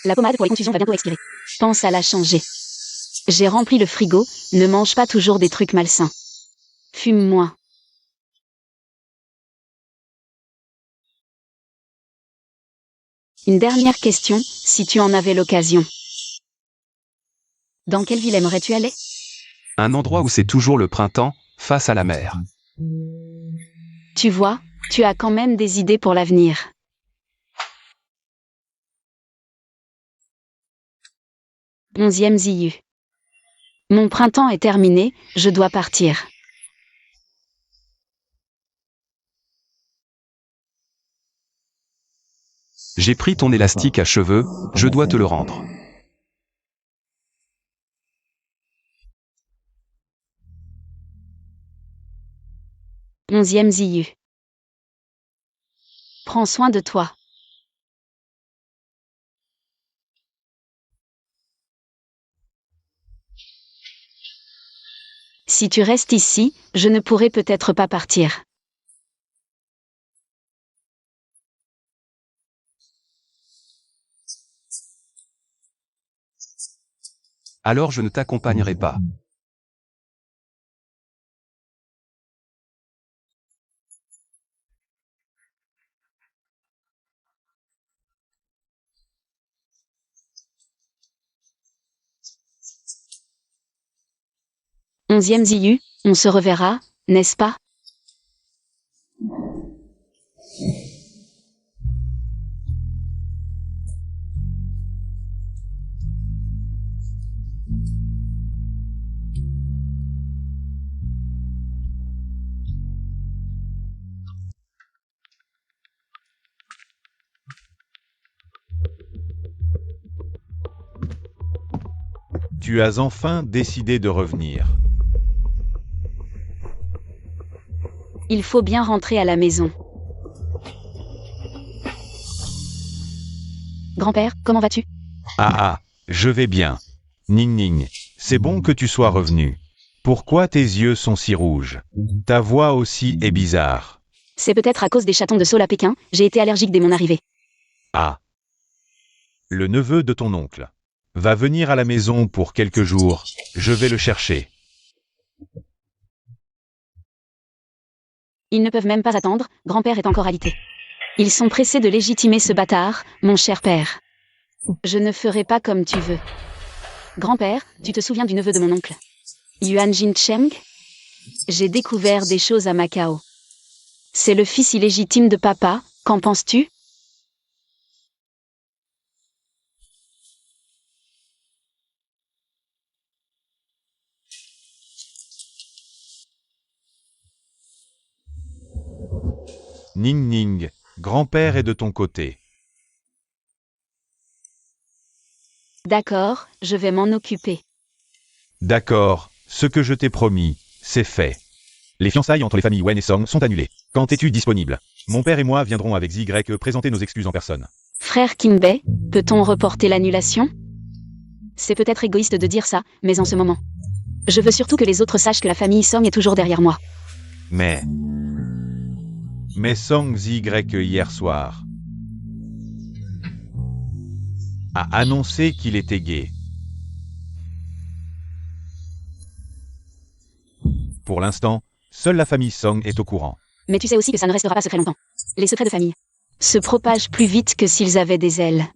La pommade pour les contusions va bientôt expirer. Pense à la changer. J'ai rempli le frigo, ne mange pas toujours des trucs malsains. Fume moins. Une dernière question, si tu en avais l'occasion. Dans quelle ville aimerais-tu aller? Un endroit où c'est toujours le printemps, face à la mer. Tu vois, tu as quand même des idées pour l'avenir. Onzième Ziyu. Mon printemps est terminé, je dois partir. J'ai pris ton élastique à cheveux, je dois te le rendre. Onzième Ziyu. Prends soin de toi. Si tu restes ici, je ne pourrai peut-être pas partir. Alors je ne t'accompagnerai pas. Onzième Ziyu, on se reverra, n'est-ce pas? Tu as enfin décidé de revenir. Il faut bien rentrer à la maison. Grand-père, comment vas-tu? Ah, je vais bien. Ning Ning, c'est bon que tu sois revenu. Pourquoi tes yeux sont si rouges? Ta voix aussi est bizarre. C'est peut-être à cause des chatons de Seoul à Pékin, j'ai été allergique dès mon arrivée. Ah. Le neveu de ton oncle va venir à la maison pour quelques jours. Je vais le chercher. Ils ne peuvent même pas attendre, grand-père est encore alité. Ils sont pressés de légitimer ce bâtard, mon cher père. Je ne ferai pas comme tu veux. Grand-père, tu te souviens du neveu de mon oncle? Yuan Jincheng? J'ai découvert des choses à Macao. C'est le fils illégitime de papa, qu'en penses-tu? Ning Ning, grand-père est de ton côté. D'accord, je vais m'en occuper. D'accord, ce que je t'ai promis, c'est fait. Les fiançailles entre les familles Wen et Song sont annulées. Quand es-tu disponible? Mon père et moi viendrons avec ZY présenter nos excuses en personne. Frère Kinbei, peut-on reporter l'annulation? C'est peut-être égoïste de dire ça, mais en ce moment. Je veux surtout que les autres sachent que la famille Song est toujours derrière moi. Mais Song ZY hier soir a annoncé qu'il était gay. Pour l'instant, seule la famille Song est au courant. Mais tu sais aussi que ça ne restera pas secret longtemps. Les secrets de famille se propagent plus vite que s'ils avaient des ailes.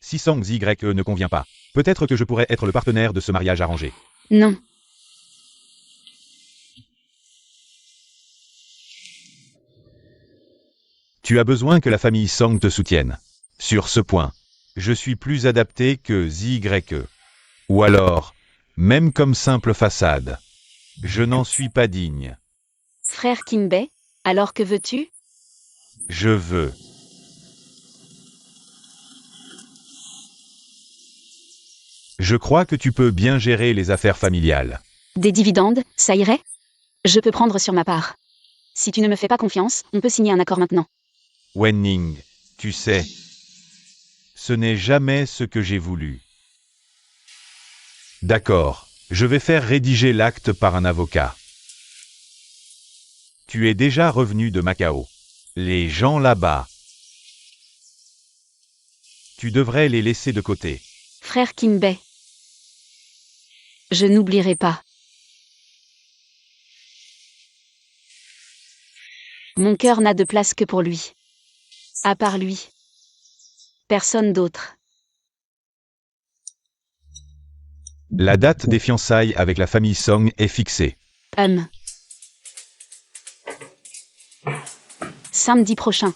Si Song ZY ne convient pas, peut-être que je pourrais être le partenaire de ce mariage arrangé. Non. Tu as besoin que la famille Song te soutienne. Sur ce point, je suis plus adapté que ZY. Ou alors, même comme simple façade. Je n'en suis pas digne. Frère Kinbei, alors que veux-tu? Je veux. Je crois que tu peux bien gérer les affaires familiales. Des dividendes, ça irait? Je peux prendre sur ma part. Si tu ne me fais pas confiance, on peut signer un accord maintenant. Wen Ning, tu sais, ce n'est jamais ce que j'ai voulu. D'accord, je vais faire rédiger l'acte par un avocat. Tu es déjà revenu de Macao. Les gens là-bas, tu devrais les laisser de côté. Frère Kimbay. Je n'oublierai pas. Mon cœur n'a de place que pour lui. À part lui. Personne d'autre. La date des fiançailles avec la famille Song est fixée. Samedi prochain.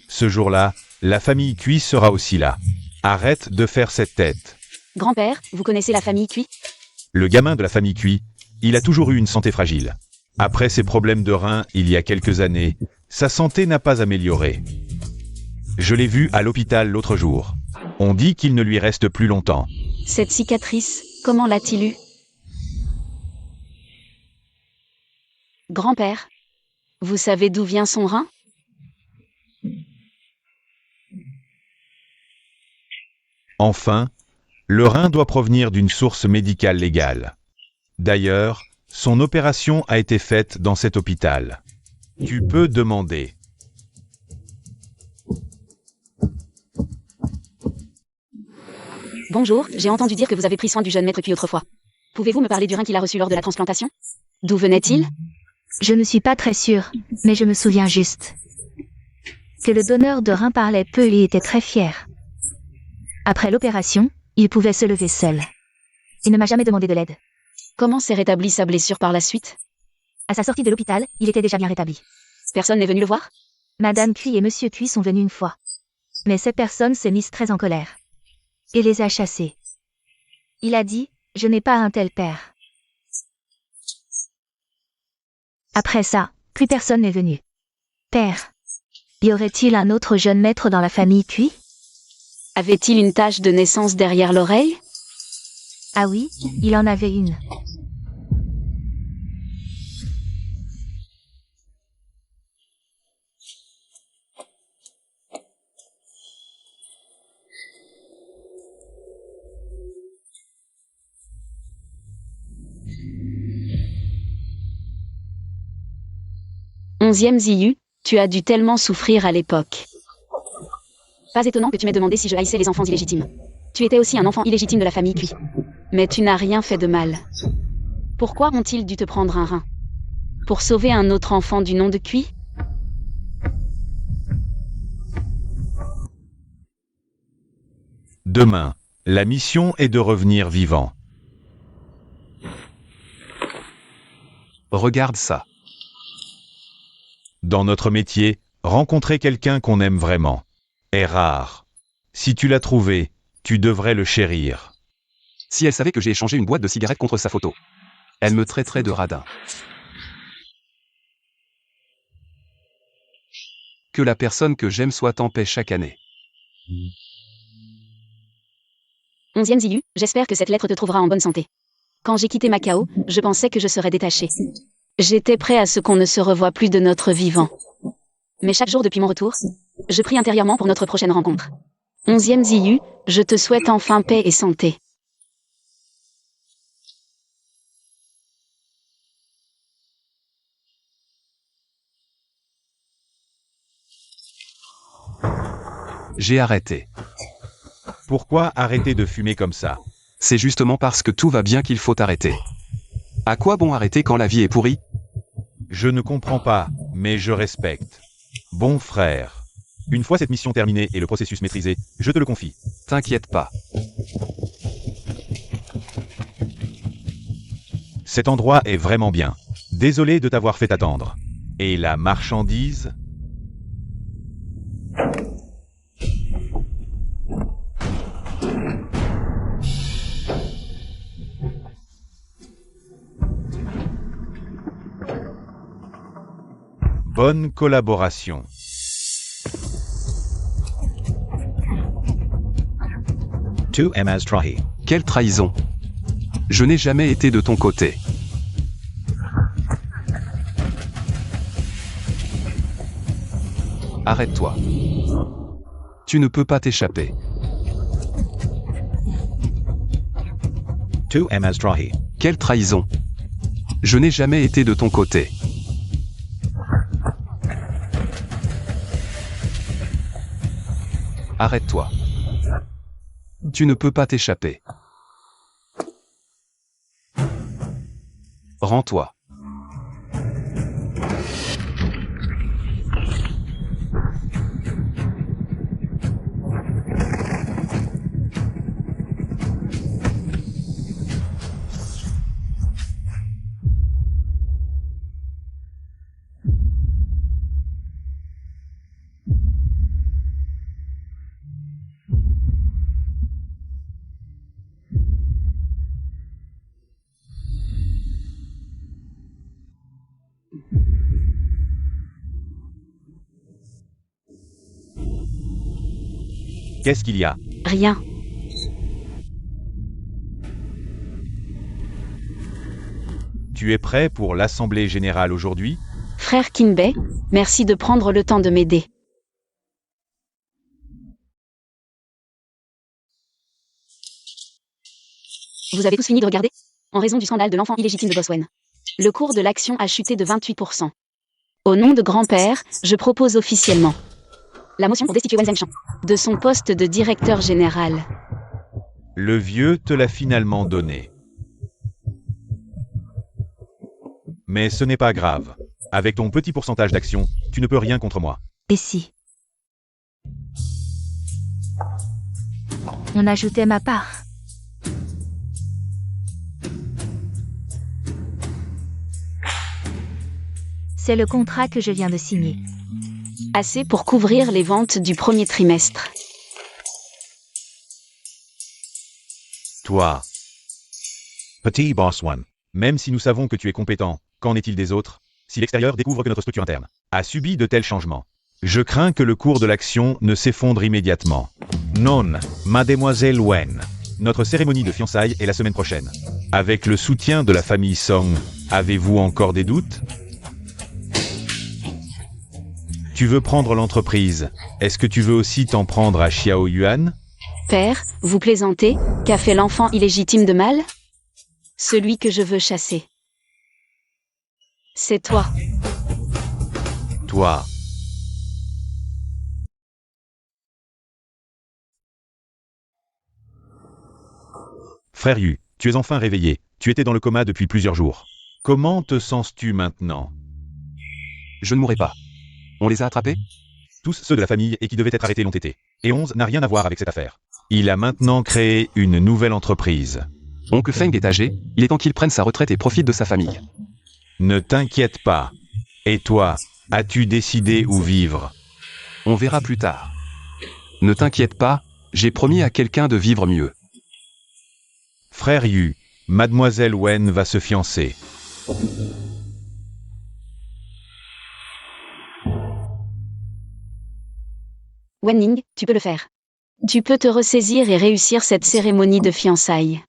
Ce jour-là, la famille Cui sera aussi là. Arrête de faire cette tête. Grand-père, vous connaissez la famille Cui? Le gamin de la famille Cui, il a toujours eu une santé fragile. Après ses problèmes de reins il y a quelques années, sa santé n'a pas amélioré. Je l'ai vu à l'hôpital l'autre jour. On dit qu'il ne lui reste plus longtemps. Cette cicatrice, comment l'a-t-il eue? Grand-père, vous savez d'où vient son rein? Enfin, le rein doit provenir d'une source médicale légale. D'ailleurs, son opération a été faite dans cet hôpital. Tu peux demander. Bonjour, j'ai entendu dire que vous avez pris soin du jeune maître Cui autrefois. Pouvez-vous me parler du rein qu'il a reçu lors de la transplantation? D'où venait-il? Je ne suis pas très sûre, mais je me souviens juste que le donneur de rein parlait peu et était très fier. Après l'opération, il pouvait se lever seul. Il ne m'a jamais demandé de l'aide. Comment s'est rétablie sa blessure par la suite? À sa sortie de l'hôpital, il était déjà bien rétabli. Personne n'est venu le voir? Madame Cui et Monsieur Cui sont venus une fois. Mais cette personne s'est mise très en colère. Et les a chassés. Il a dit, je n'ai pas un tel père. Après ça, plus personne n'est venu. Père. Y aurait-il un autre jeune maître dans la famille Cui? Avait-il une tache de naissance derrière l'oreille? Ah oui, il en avait une. Onzième Ziyu, tu as dû tellement souffrir à l'époque. Pas étonnant que tu m'aies demandé si je haïssais les enfants illégitimes. Tu étais aussi un enfant illégitime de la famille Cui. Mais tu n'as rien fait de mal. Pourquoi ont-ils dû te prendre un rein? Pour sauver un autre enfant du nom de Cui? Demain, la mission est de revenir vivant. Regarde ça. Dans notre métier, rencontrer quelqu'un qu'on aime vraiment est rare. Si tu l'as trouvé, tu devrais le chérir. Si elle savait que j'ai échangé une boîte de cigarettes contre sa photo, elle me traiterait de radin. Que la personne que j'aime soit en paix chaque année. 11e Ziyu, j'espère que cette lettre te trouvera en bonne santé. Quand j'ai quitté Macao, je pensais que je serais détaché. J'étais prêt à ce qu'on ne se revoie plus de notre vivant. Mais chaque jour depuis mon retour, je prie intérieurement pour notre prochaine rencontre. 11e Ziyu, je te souhaite enfin paix et santé. J'ai arrêté. Pourquoi arrêter de fumer comme ça? C'est justement parce que tout va bien qu'il faut arrêter. À quoi bon arrêter quand la vie est pourrie? Je ne comprends pas, mais je respecte. Bon frère. Une fois cette mission terminée et le processus maîtrisé, je te le confie. T'inquiète pas. Cet endroit est vraiment bien. Désolé de t'avoir fait attendre. Et la marchandise? Bonne collaboration. To Emaz Trahi. Quelle trahison. Je n'ai jamais été de ton côté. Arrête-toi. Tu ne peux pas t'échapper. To Emaz Trahi. Quelle trahison. Je n'ai jamais été de ton côté. Arrête-toi. Tu ne peux pas t'échapper. Rends-toi. Qu'est-ce qu'il y a? Rien. Tu es prêt pour l'Assemblée Générale aujourd'hui? Frère Kinbei, merci de prendre le temps de m'aider. Vous avez tous fini de regarder? En raison du scandale de l'enfant illégitime de Boswen. Le cours de l'action a chuté de 28%. Au nom de grand-père, je propose officiellement la motion pour destituer Wen Zhengshan de son poste de directeur général. Le vieux te l'a finalement donné. Mais ce n'est pas grave. Avec ton petit pourcentage d'action, tu ne peux rien contre moi. Et si on ajoutait ma part? C'est le contrat que je viens de signer. Assez pour couvrir les ventes du premier trimestre. Toi. Petit Boss One. Même si nous savons que tu es compétent, qu'en est-il des autres? Si l'extérieur découvre que notre structure interne a subi de tels changements, je crains que le cours de l'action ne s'effondre immédiatement. Non, mademoiselle Wen. Notre cérémonie de fiançailles est la semaine prochaine. Avec le soutien de la famille Song, avez-vous encore des doutes? Tu veux prendre l'entreprise. Est-ce que tu veux aussi t'en prendre à Xiao Yuan? Père, vous plaisantez? Qu'a fait l'enfant illégitime de mal? Celui que je veux chasser. C'est toi. Toi. Frère Yu, tu es enfin réveillé. Tu étais dans le coma depuis plusieurs jours. Comment te sens-tu maintenant? Je ne mourrai pas. On les a attrapés? Tous ceux de la famille et qui devaient être arrêtés l'ont été. Et 11 n'a rien à voir avec cette affaire. Il a maintenant créé une nouvelle entreprise. Oncle Feng est âgé, il est temps qu'il prenne sa retraite et profite de sa famille. Ne t'inquiète pas. Et toi, as-tu décidé où vivre? On verra plus tard. Ne t'inquiète pas, j'ai promis à quelqu'un de vivre mieux. Frère Yu, mademoiselle Wen va se fiancer. Wen Ning, tu peux le faire. Tu peux te ressaisir et réussir cette cérémonie de fiançailles.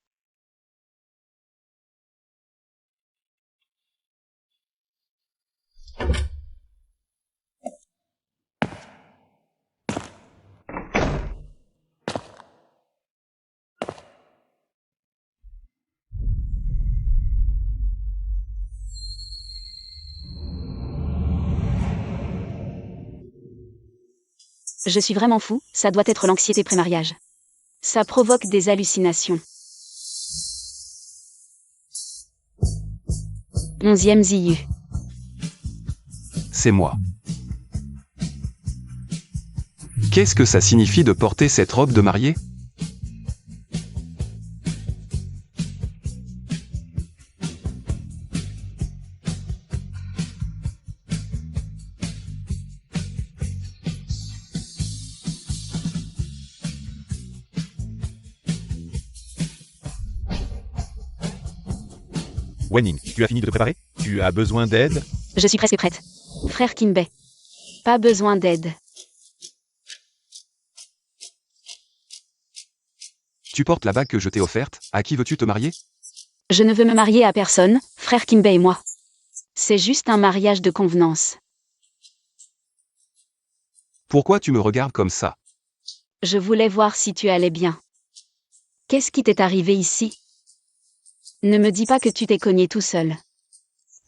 Je suis vraiment fou, ça doit être l'anxiété pré-mariage. Ça provoque des hallucinations. 11e Ziyu. C'est moi. Qu'est-ce que ça signifie de porter cette robe de mariée? Wenning, tu as fini de te préparer? Tu as besoin d'aide? Je suis presque prête. Frère Kinbei. Pas besoin d'aide. Tu portes la bague que je t'ai offerte, à qui veux-tu te marier? Je ne veux me marier à personne, frère Kinbei et moi. C'est juste un mariage de convenance. Pourquoi tu me regardes comme ça? Je voulais voir si tu allais bien. Qu'est-ce qui t'est arrivé ici? Ne me dis pas que tu t'es cogné tout seul.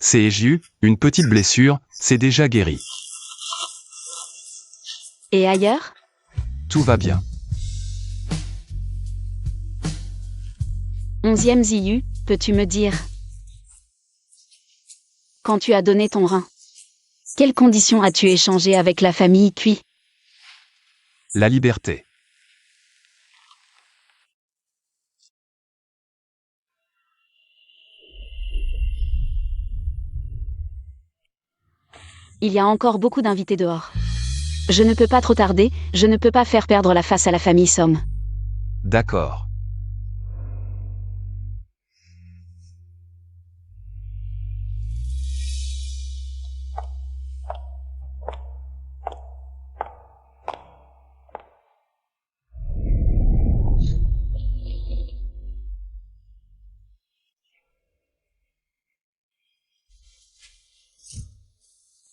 C'est Jiu, une petite blessure, c'est déjà guéri. Et ailleurs? Tout va bien. 11e Ziyu, peux-tu me dire quand tu as donné ton rein, quelles conditions as-tu échangé avec la famille Cui? La liberté. Il y a encore beaucoup d'invités dehors. Je ne peux pas trop tarder, je ne peux pas faire perdre la face à la famille Somme. D'accord.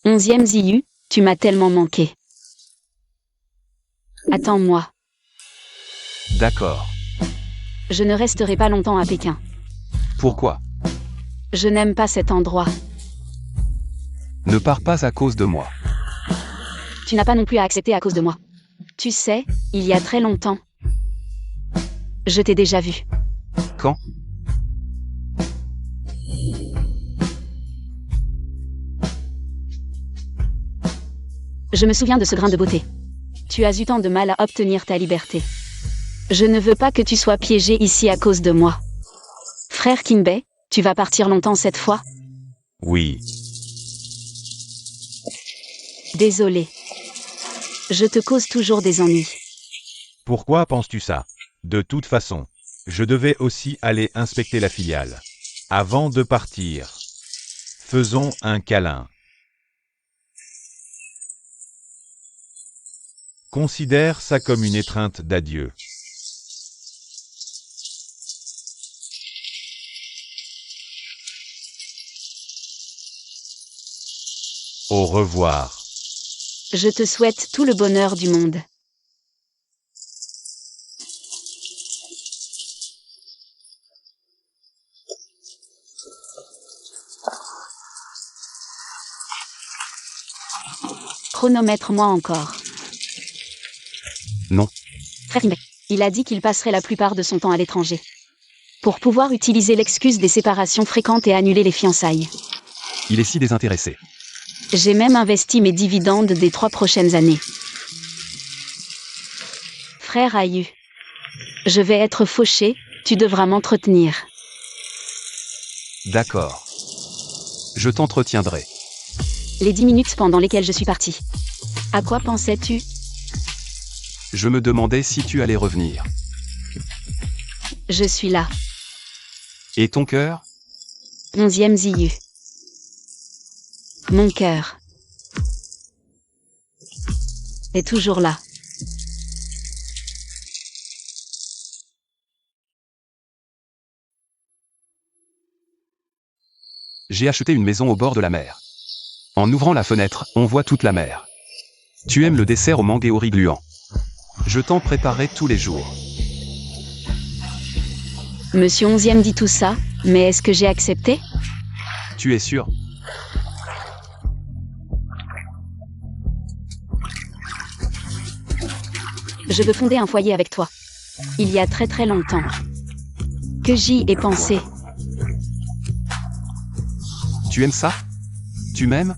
Onzième Ziyu, tu m'as tellement manqué. Attends-moi. D'accord. Je ne resterai pas longtemps à Pékin. Pourquoi? Je n'aime pas cet endroit. Ne pars pas à cause de moi. Tu n'as pas non plus à accepter à cause de moi. Tu sais, il y a très longtemps. Je t'ai déjà vu. Quand? Je me souviens de ce grain de beauté. Tu as eu tant de mal à obtenir ta liberté. Je ne veux pas que tu sois piégé ici à cause de moi. Frère Kinbei, tu vas partir longtemps cette fois? Oui. Désolé. Je te cause toujours des ennuis. Pourquoi penses-tu ça? De toute façon, je devais aussi aller inspecter la filiale. Avant de partir, faisons un câlin. Considère ça comme une étreinte d'adieu. Au revoir. Je te souhaite tout le bonheur du monde. Chronomètre-moi encore. Non. Frère Kinbei, il a dit qu'il passerait la plupart de son temps à l'étranger. Pour pouvoir utiliser l'excuse des séparations fréquentes et annuler les fiançailles. Il est si désintéressé. J'ai même investi mes dividendes des 3 prochaines années. Frère Ayu. Je vais être fauché, tu devras m'entretenir. D'accord. Je t'entretiendrai. Les 10 minutes pendant lesquelles je suis partie. À quoi pensais-tu? Je me demandais si tu allais revenir. Je suis là. Et ton cœur? 11e Ziyu. Mon cœur est toujours là. J'ai acheté une maison au bord de la mer. En ouvrant la fenêtre, on voit toute la mer. Tu aimes le dessert au mangue et au riz gluant. Je t'en préparerai tous les jours. Monsieur 11e dit tout ça, mais est-ce que j'ai accepté? Tu es sûr? Je veux fonder un foyer avec toi. Il y a très très longtemps que j'y ai pensé. Tu aimes ça? Tu m'aimes?